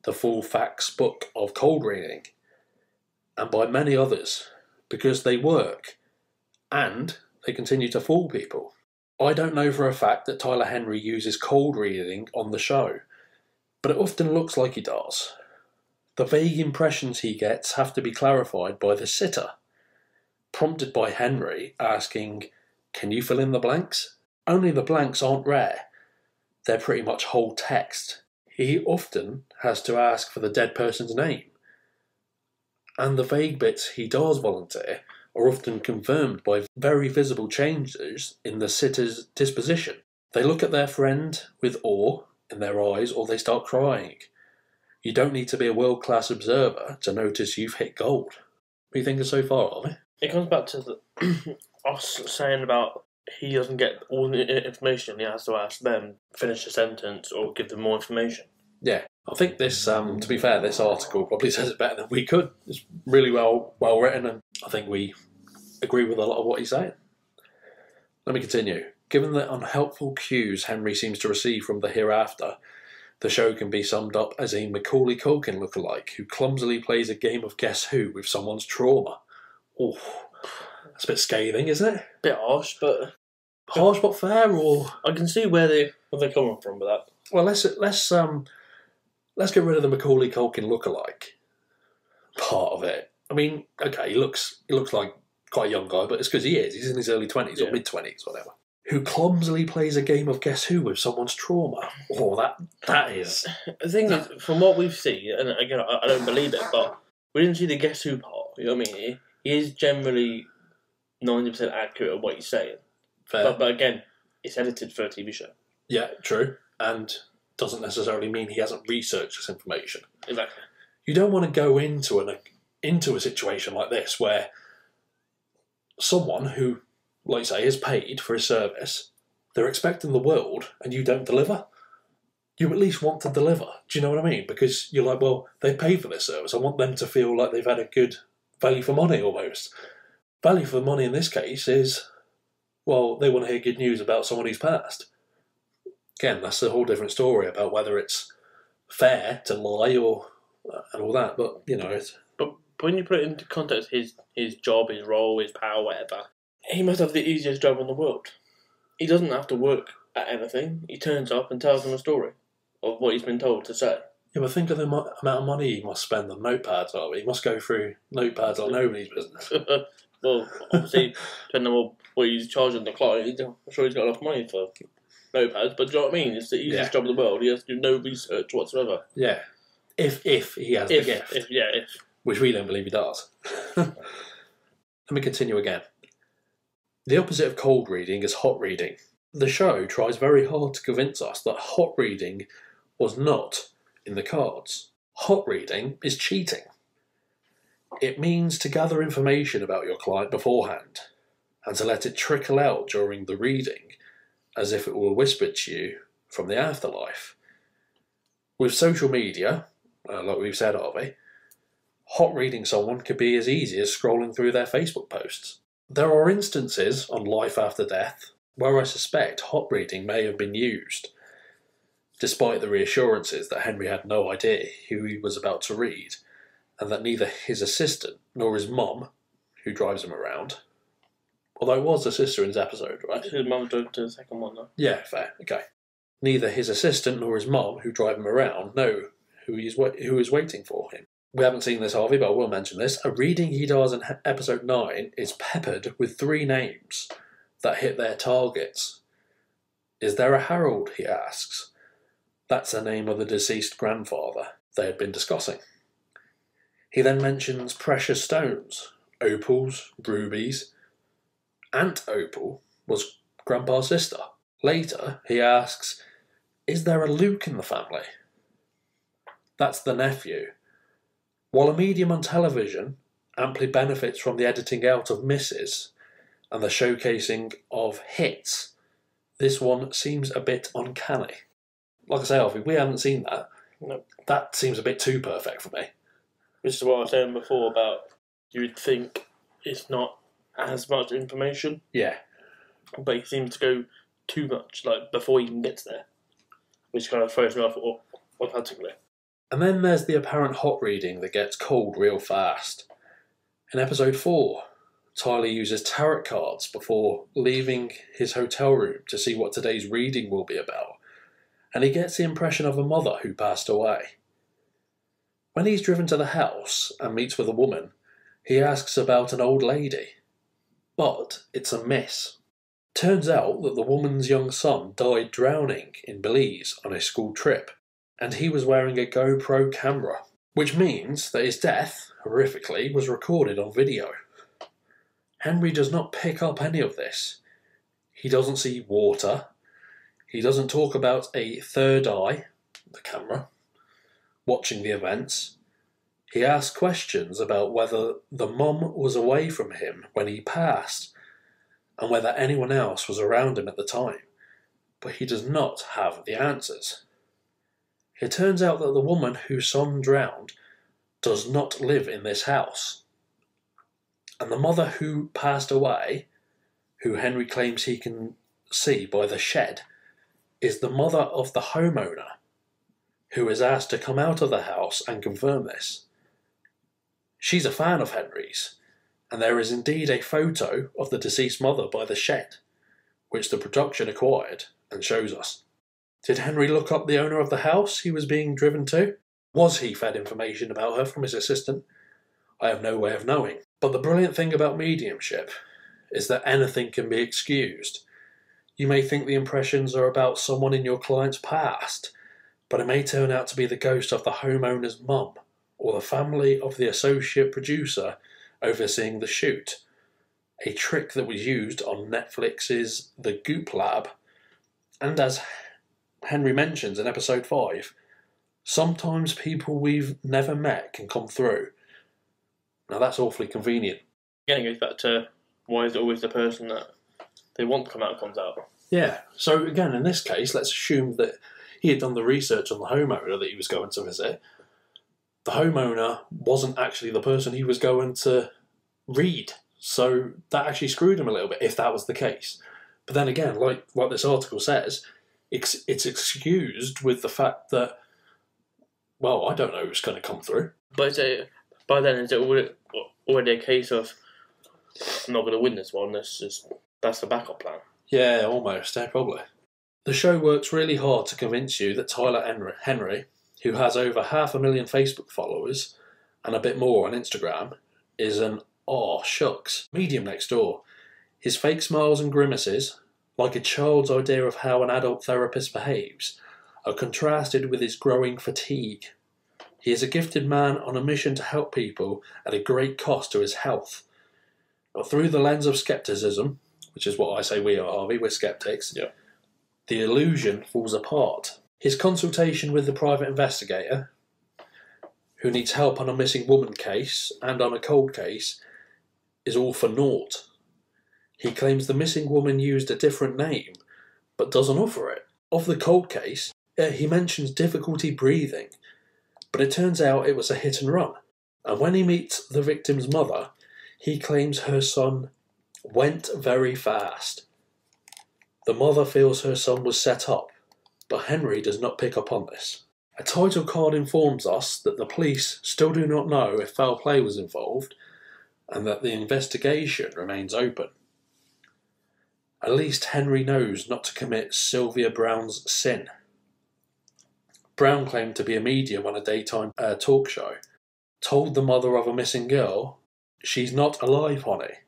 The Full Facts Book of Cold Reading, and by many others, because they work, and they continue to fool people. I don't know for a fact that Tyler Henry uses cold reading on the show, but it often looks like he does. The vague impressions he gets have to be clarified by the sitter, prompted by Henry asking, "Can you fill in the blanks?" Only the blanks aren't rare. They're pretty much whole text. He often has to ask for the dead person's name. And the vague bits he does volunteer are often confirmed by very visible changes in the sitter's disposition. They look at their friend with awe in their eyes, or they start crying. You don't need to be a world-class observer to notice you've hit gold. What are you thinking so far, Ollie? It comes back to us saying about he doesn't get all the information, he has to ask them, finish a sentence, or give them more information. Yeah, I think this, to be fair, this article probably says it better than we could. It's really well written, and I think we agree with a lot of what he's saying. Let me continue. Given the unhelpful cues Henry seems to receive from the hereafter, the show can be summed up as a Macaulay Culkin lookalike who clumsily plays a game of Guess Who with someone's trauma. Oh, that's a bit scathing, isn't it? Bit harsh, but harsh but fair. Or I can see where they're coming from with that. Well, let's get rid of the Macaulay Culkin lookalike part of it. I mean, okay, he looks like quite a young guy, but it's because he is. He's in his early 20s or mid-20s, whatever. Who clumsily plays a game of Guess Who with someone's trauma. Oh, that is... The thing is, from what we've seen, and again, I don't believe it, but we didn't see the Guess Who part, you know what I mean? He is generally 90% accurate of what he's saying. Fair. But again, it's edited for a TV show. Yeah, true. And doesn't necessarily mean he hasn't researched this information. Exactly. You don't want to go into a situation like this where someone who, like you say, is paid for his service, they're expecting the world and you don't deliver. You at least want to deliver. Do you know what I mean? Because you're like, well, they pay for this service. I want them to feel like they've had a good value for money almost. Value for money in this case is, well, they want to hear good news about someone who's passed. Again, that's a whole different story about whether it's fair to lie and all that. But, it's... But when you put it into context, his job, his role, his power, whatever, he must have the easiest job in the world. He doesn't have to work at anything. He turns up and tells them a story of what he's been told to say. Yeah, but think of the amount of money he must spend on notepads. He must go through notepads like nobody's business. Well, obviously, depending on what he's charging the client, I'm sure he's got enough money for notepads. But do you know what I mean? It's the easiest job in the world. He has to do no research whatsoever. Yeah, if he has the gift. If. Which we don't believe he does. Let me continue again. The opposite of cold reading is hot reading. The show tries very hard to convince us that hot reading was not in the cards. Hot reading is cheating. It means to gather information about your client beforehand and to let it trickle out during the reading as if it were whispered to you from the afterlife. With social media, like we've said, Harvey, hot reading someone could be as easy as scrolling through their Facebook posts. There are instances on Life After Death where I suspect hot reading may have been used, despite the reassurances that Henry had no idea who he was about to read, and that neither his assistant nor his mum, who drives him around, although it was the sister in this episode, right? His mum drove to the second one, though. Yeah, fair, okay. Neither his assistant nor his mum, who drive him around, know who is waiting for him. We haven't seen this, Harvey, but I will mention this. A reading he does in episode 9 is peppered with 3 names that hit their targets. Is there a Harold, he asks. That's the name of the deceased grandfather they had been discussing. He then mentions precious stones, opals, rubies. Aunt Opal was Grandpa's sister. Later, he asks, is there a Luke in the family? That's the nephew. While a medium on television amply benefits from the editing out of misses and the showcasing of hits, this one seems a bit uncanny. Like I say, Alfie, we haven't seen that. No. That seems a bit too perfect for me. This is what I was saying before about you would think it's not as much information. Yeah. But he seems to go too much, like, before he even gets there. Which kind of throws me off automatically. And then there's the apparent hot reading that gets cold real fast. In episode 4, Tyler uses tarot cards before leaving his hotel room to see what today's reading will be about, and he gets the impression of a mother who passed away. When he's driven to the house and meets with a woman, he asks about an old lady, but it's a miss. Turns out that the woman's young son died drowning in Belize on a school trip, and he was wearing a GoPro camera, which means that his death, horrifically, was recorded on video. Henry does not pick up any of this. He doesn't see water. He doesn't talk about a third eye, the camera, watching the events. He asks questions about whether the mum was away from him when he passed and whether anyone else was around him at the time, but he does not have the answers. It turns out that the woman whose son drowned does not live in this house. And the mother who passed away, who Henry claims he can see by the shed, is the mother of the homeowner, who is asked to come out of the house and confirm this. She's a fan of Henry's, and there is indeed a photo of the deceased mother by the shed, which the production acquired and shows us. Did Henry look up the owner of the house he was being driven to? Was he fed information about her from his assistant? I have no way of knowing. But the brilliant thing about mediumship is that anything can be excused. You may think the impressions are about someone in your client's past, but it may turn out to be the ghost of the homeowner's mum, or the family of the associate producer overseeing the shoot, a trick that was used on Netflix's The Goop Lab, and as Henry mentions in episode 5, sometimes people we've never met can come through. Now that's awfully convenient. Again, it goes back to why is it always the person that they want to come out comes out? Yeah, so again, in this case, let's assume that he had done the research on the homeowner that he was going to visit. The homeowner wasn't actually the person he was going to read, so that actually screwed him a little bit, if that was the case. But then again, like this article says, it's excused with the fact that, well, I don't know who's going to come through. But by then, is it already a case of, I'm not going to win this one, that's the backup plan? Yeah, almost, yeah, probably. The show works really hard to convince you that Tyler Henry, who has over 500,000 Facebook followers and a bit more on Instagram, is an aw shucks medium next door. His fake smiles and grimaces, like a child's idea of how an adult therapist behaves, are contrasted with his growing fatigue. He is a gifted man on a mission to help people at a great cost to his health. But through the lens of skepticism, which is what I say we are, Harvey, we're skeptics, yeah, the illusion falls apart. His consultation with the private investigator, who needs help on a missing woman case and on a cold case, is all for naught. He claims the missing woman used a different name, but doesn't offer it. Of the cold case, he mentions difficulty breathing, but it turns out it was a hit and run. And when he meets the victim's mother, he claims her son went very fast. The mother feels her son was set up, but Henry does not pick up on this. A title card informs us that the police still do not know if foul play was involved and that the investigation remains open. At least Henry knows not to commit Sylvia Brown's sin. Brown claimed to be a medium on a daytime talk show, told the mother of a missing girl, "She's not alive, honey."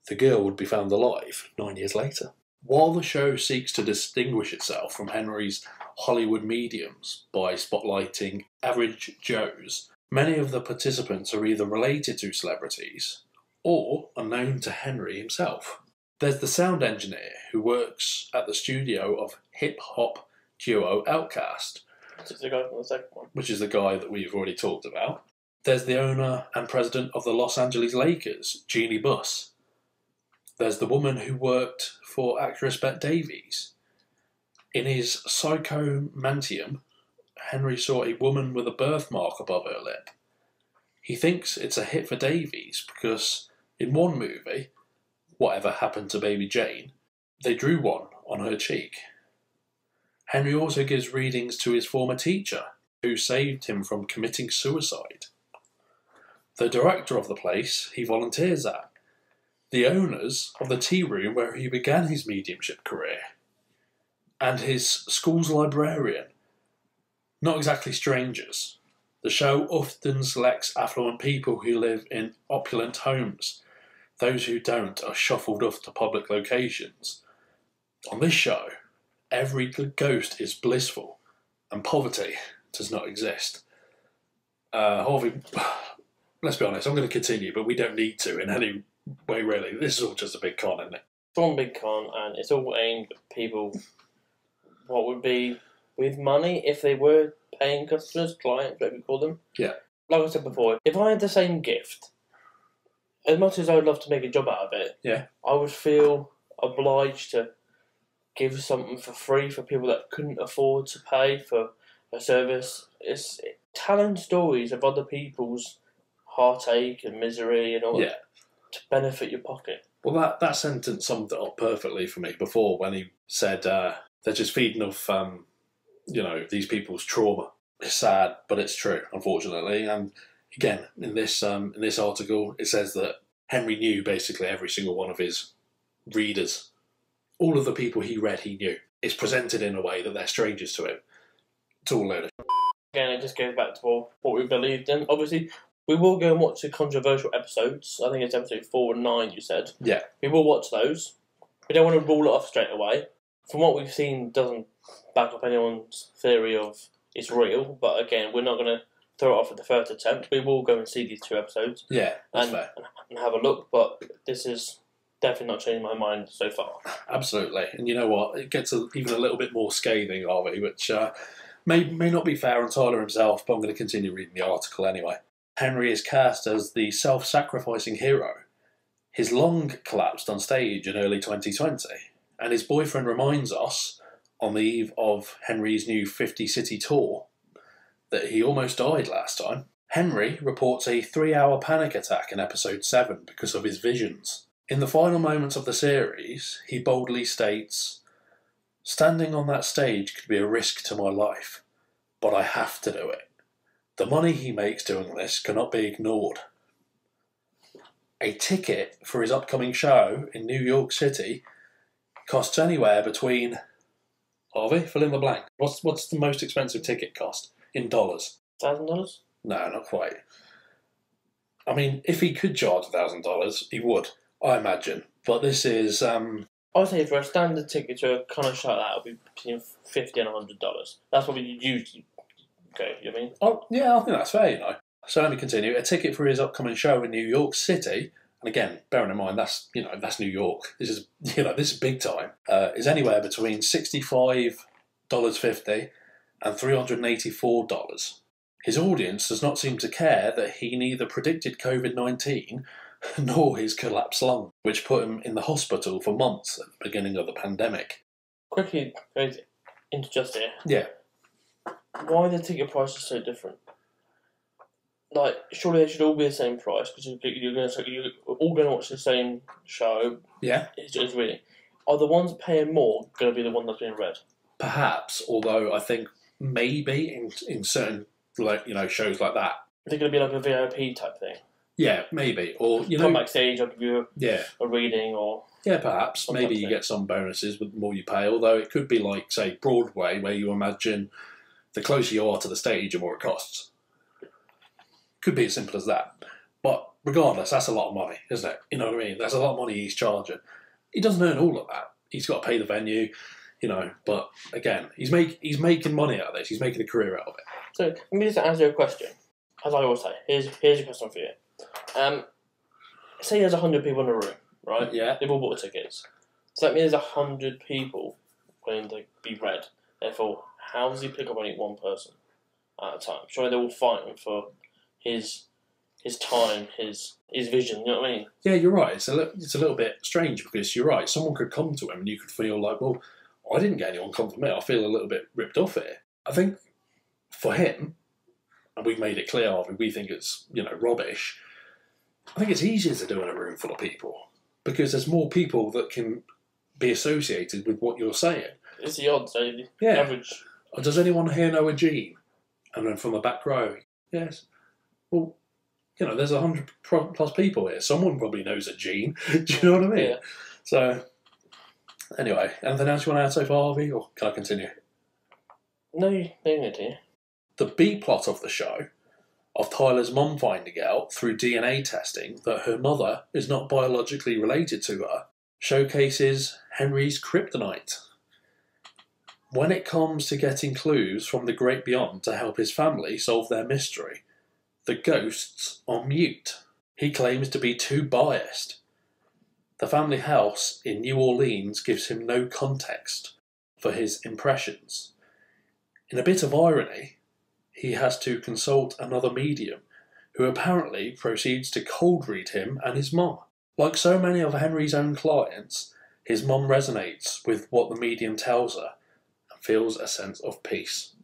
The girl would be found alive 9 years later. While the show seeks to distinguish itself from Henry's Hollywood mediums by spotlighting average Joes, many of the participants are either related to celebrities or are known to Henry himself. There's the sound engineer who works at the studio of hip-hop duo Outkast, Which is the guy from the second one. which is the guy that we've already talked about. There's the owner and president of the Los Angeles Lakers, Jeannie Buss. There's the woman who worked for actress Bette Davis. In his Psychomantium, Henry saw a woman with a birthmark above her lip. He thinks it's a hit for Davies because in one movie, Whatever Happened to Baby Jane, they drew one on her cheek. Henry also gives readings to his former teacher, who saved him from committing suicide. The director of the place he volunteers at, the owners of the tea room where he began his mediumship career, and his school's librarian. Not exactly strangers. The show often selects affluent people who live in opulent homes. Those who don't are shuffled off to public locations. On this show, every ghost is blissful, and poverty does not exist. Harvey, let's be honest, I'm going to continue, but we don't need to in any way, really. This is all just a big con, isn't it? It's one big con, and it's all aimed at people, what would be with money if they were paying customers, clients, whatever you call them. Yeah. Like I said before, if I had the same gift, as much as I would love to make a job out of it, Yeah. I would feel obliged to give something for free for people that couldn't afford to pay for a service. It's telling stories of other people's heartache and misery and all Yeah. that to benefit your pocket. Well, that sentence summed it up perfectly for me before when he said they're just feeding off, these people's trauma. It's sad, but it's true, unfortunately. And again, in this article, it says that Henry knew basically every single one of his readers. All of the people he read, he knew. It's presented in a way that they're strangers to him. It's all a load of Again, it just goes back to what we believed in. Obviously, we will go and watch the controversial episodes. I think it's episode 4 and 9, you said. Yeah. We will watch those. We don't want to rule it off straight away. From what we've seen, doesn't back up anyone's theory of it's real. But again, we're not going to throw it off at the first attempt. We will go and see these 2 episodes. Yeah, that's fair. And have a look. But this is definitely not changed my mind so far. Absolutely. And you know what? It gets even a little bit more scathing, Harvey, which may not be fair on Tyler himself, but I'm going to continue reading the article anyway. Henry is cast as the self-sacrificing hero. His lung collapsed on stage in early 2020, and his boyfriend reminds us, on the eve of Henry's new 50-city tour, that he almost died last time. Henry reports a 3-hour panic attack in episode 7 because of his visions. In the final moments of the series, he boldly states, "Standing on that stage could be a risk to my life, but I have to do it. The money he makes doing this cannot be ignored." A ticket for his upcoming show in New York City costs anywhere between... Harvey, fill in the blank. What's the most expensive ticket cost in dollars? $1,000? No, not quite. I mean, if he could charge $1,000, he would, I imagine. But this is... I would say for a standard ticket to a kind of show like that, it would be between $50 and $100. That's what we usually go, you know what I mean? Oh, yeah, I think that's fair, you know. So let me continue. A ticket for his upcoming show in New York City, and again, bearing in mind that's New York. This is big time. Is anywhere between $65.50 and $384. His audience does not seem to care that he neither predicted COVID-19 nor his collapsed lung, which put him in the hospital for months at the beginning of the pandemic. Quickly, into just here. Yeah. Why are the ticket prices so different? Like, surely they should all be the same price because you're all going to watch the same show. Yeah. It's just really. Are the ones paying more going to be the one that's being read? Perhaps, although I think maybe in certain shows like that. They're going to be like a VIP type thing. Yeah, maybe. Or, come backstage, I'll give you a reading or... Yeah, perhaps. Maybe you get some bonuses with the more you pay, although it could be like, say, Broadway, where you imagine the closer you are to the stage, the more it costs. Could be as simple as that. But regardless, that's a lot of money, isn't it? You know what I mean? That's a lot of money he's charging. He doesn't earn all of that. He's got to pay the venue, but again, he's making money out of this. He's making a career out of it. So, let me just answer your question. As I always say, here's a question for you. Say there's 100 people in a room, right? Yeah. They've all bought tickets. So that means there's 100 people going to be read. Therefore, how does he pick up only one person at a time? Surely they're all fighting for his time, his vision, you know what I mean? Yeah, you're right. It's a little bit strange because you're right. Someone could come to him and you could feel like, well, I didn't get anyone come to me. I feel a little bit ripped off here. I think for him, and we've made it clear, Harvey, we think it's, rubbish. I think it's easier to do in a room full of people because there's more people that can be associated with what you're saying. It's the odds, the average. Does anyone here know a Gene? And then from the back row, yes. Well, there's 100 plus people here. Someone probably knows a Gene. Do you know what I mean? Yeah. So, anyway, anything else you want to add so far, Harvey, or can I continue? No, you need to. The B plot of the show, of Tyler's mum finding out through DNA testing that her mother is not biologically related to her, showcases Henry's kryptonite. When it comes to getting clues from the great beyond to help his family solve their mystery, the ghosts are mute. He claims to be too biased. The family house in New Orleans gives him no context for his impressions. In a bit of irony, he has to consult another medium, who apparently proceeds to cold read him and his mum. Like so many of Henry's own clients, his mum resonates with what the medium tells her and feels a sense of peace.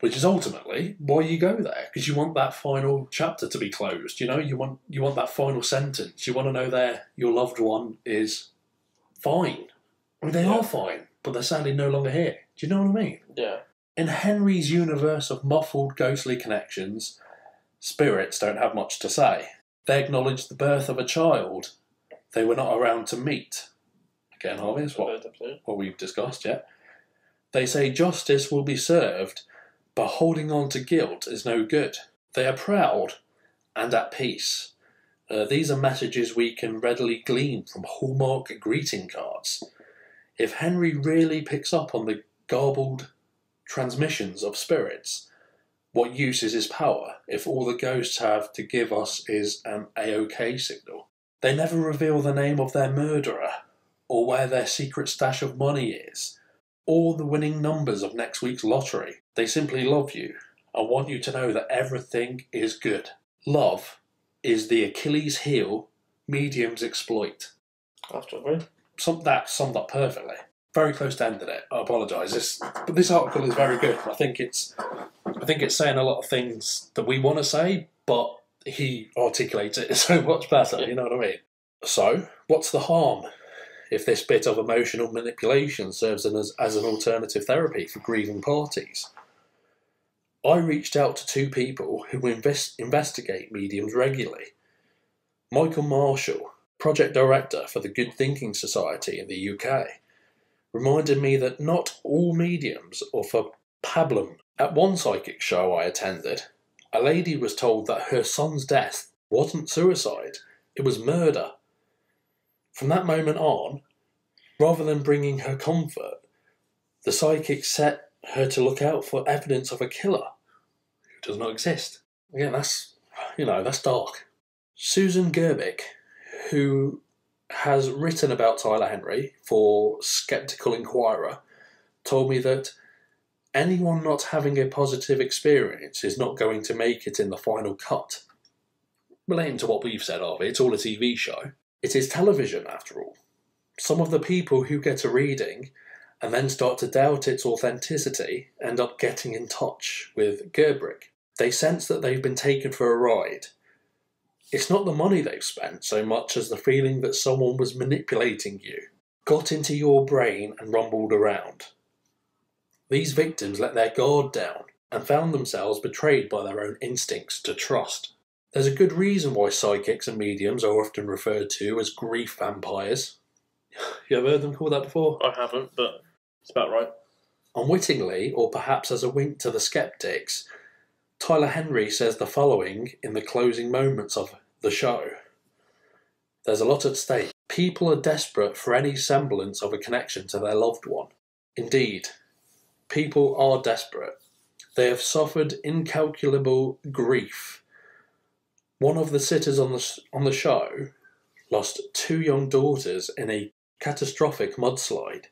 Which is ultimately why you go there, because you want that final chapter to be closed. You want that final sentence. You want to know your loved one is fine. I mean, they are fine, but they're sadly no longer here. Do you know what I mean? Yeah. In Henry's universe of muffled, ghostly connections, spirits don't have much to say. They acknowledge the birth of a child they were not around to meet. Again, Harvey, is what we've discussed, yeah? They say justice will be served, but holding on to guilt is no good. They are proud and at peace. These are messages we can readily glean from Hallmark greeting cards. If Henry really picks up on the garbled transmissions of spirits, what use is his power if all the ghosts have to give us is an A-OK signal? They never reveal the name of their murderer, or where their secret stash of money is, or the winning numbers of next week's lottery. They simply love you and want you to know that everything is good. Love is the Achilles heel mediums exploit. That's agree. That summed up perfectly. Very close to ending it. I apologise. But this article is very good. I think it's saying a lot of things that we want to say, but he articulates it so much better. You know what I mean? So, what's the harm if this bit of emotional manipulation serves as an alternative therapy for grieving parties? I reached out to two people who investigate mediums regularly. Michael Marshall, project director for the Good Thinking Society in the UK, reminded me that not all mediums offer pablum. At one psychic show I attended, a lady was told that her son's death wasn't suicide, it was murder. From that moment on, rather than bringing her comfort, the psychic set her to look out for evidence of a killer who does not exist. Again, that's dark. Susan Gerbic, who has written about Tyler Henry for Skeptical Inquirer, told me that anyone not having a positive experience is not going to make it in the final cut. Relating to what we've said, Harvey, it's all a TV show. It is television, after all. Some of the people who get a reading and then start to doubt its authenticity end up getting in touch with Gerbic. They sense that they've been taken for a ride. It's not the money they've spent so much as the feeling that someone was manipulating you, got into your brain and rumbled around. These victims let their guard down and found themselves betrayed by their own instincts to trust. There's a good reason why psychics and mediums are often referred to as grief vampires. You ever heard them called that before? I haven't, but it's about right. Unwittingly, or perhaps as a wink to the skeptics, Tyler Henry says the following in the closing moments of the show. There's a lot at stake. People are desperate for any semblance of a connection to their loved one. Indeed, people are desperate. They have suffered incalculable grief. One of the sitters on the show lost 2 young daughters in a catastrophic mudslide.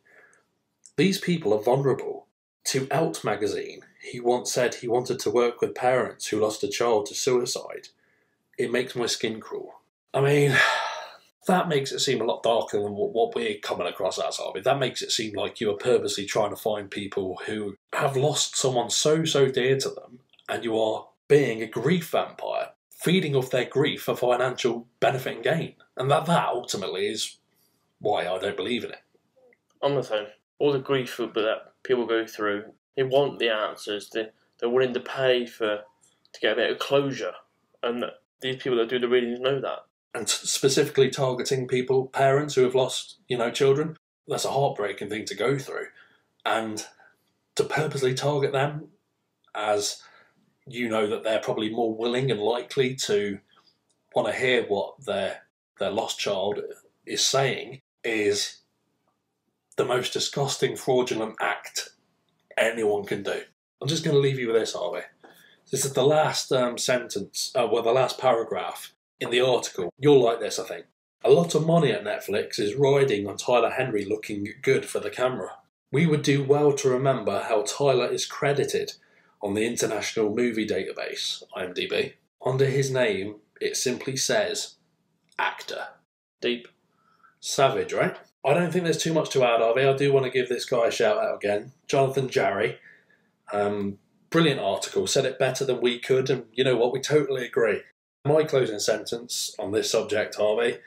These people are vulnerable. To Out magazine, he once said he wanted to work with parents who lost a child to suicide. It makes my skin crawl. I mean, that makes it seem a lot darker than what we're coming across as, Harvey. That makes it seem like you are purposely trying to find people who have lost someone so dear to them, and you are being a grief vampire, feeding off their grief for financial benefit and gain. And that ultimately is why I don't believe in it. I'm the same. All the grief that people go through, they want the answers. They're willing to pay to get a bit of closure. And these people that do the readings know that. And specifically targeting people, parents who have lost, children, that's a heartbreaking thing to go through. And to purposely target them as that they're probably more willing and likely to want to hear what their lost child is saying is the most disgusting, fraudulent act anyone can do. I'm just going to leave you with this, Harvey. This is the last the last paragraph in the article. You'll like this, I think. A lot of money at Netflix is riding on Tyler Henry looking good for the camera. We would do well to remember how Tyler is credited on the International Movie Database, IMDb. Under his name, it simply says actor. Deep. Savage, right? I don't think there's too much to add, Harvey. I do want to give this guy a shout out again. Jonathan Jarry. Brilliant article. Said it better than we could, and you know what? We totally agree. My closing sentence on this subject, Harvey,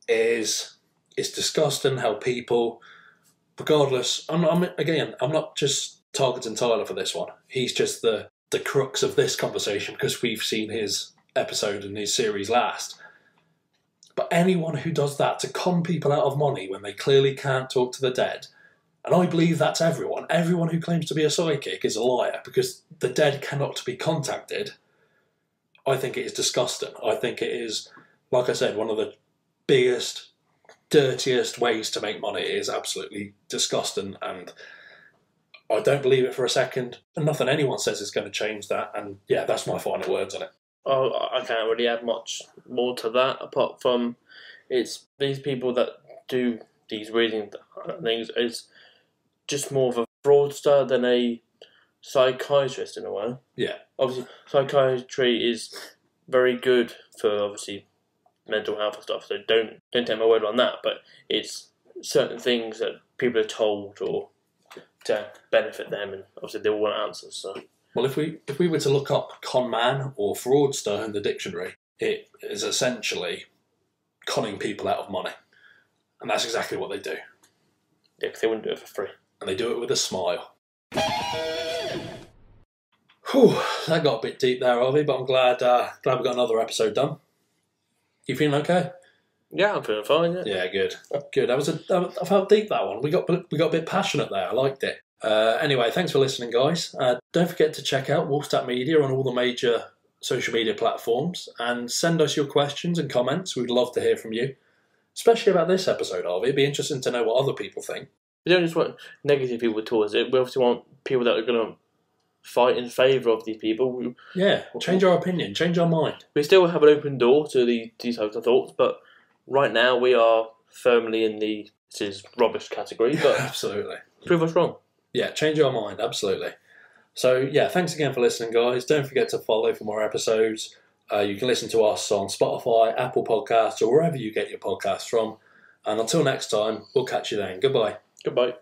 is it's disgusting how people, regardless, I'm not just targeting Tyler for this one. He's just the crux of this conversation because we've seen his episode and his series last. But anyone who does that to con people out of money when they clearly can't talk to the dead, and I believe that's everyone. Everyone who claims to be a psychic is a liar because the dead cannot be contacted. I think it is disgusting. I think it is, like I said, one of the biggest, dirtiest ways to make money. It is absolutely disgusting, and I don't believe it for a second. And nothing anyone says is going to change that. And yeah, that's my final words on it. I can't really add much more to that, apart from it's these people that do these reading things is just more of a fraudster than a psychiatrist in a way. Yeah. Obviously, psychiatry is very good for obviously mental health and stuff. So don't take my word on that. But it's certain things that people are told or to benefit them, and obviously they all want answers. So. Well, if we were to look up con man or fraudster in the dictionary, it is essentially conning people out of money, and that's exactly what they do. Yeah, because they wouldn't do it for free, and they do it with a smile. Whew, that got a bit deep there, Harvey, but I'm glad we got another episode done. You feeling okay? Yeah, I'm feeling fine. Yeah. Yeah, good. Good. I felt deep, that one. We got a bit passionate there. I liked it. Anyway, thanks for listening, guys. Don't forget to check out Wolfstat Media on all the major social media platforms and send us your questions and comments. We'd love to hear from you, especially about this episode, Harvey. It'd be interesting to know what other people think. We don't just want negative people towards it. We obviously want people that are going to fight in favour of these people. Yeah, change our opinion, change our mind. We still have an open door to these types of thoughts, but right now we are firmly in the this is rubbish category. But absolutely, prove us wrong. Yeah, change our mind, absolutely. So yeah, thanks again for listening, guys. Don't forget to follow for more episodes. You can listen to us on Spotify, Apple Podcasts, or wherever you get your podcasts from. And until next time, we'll catch you then. Goodbye. Goodbye.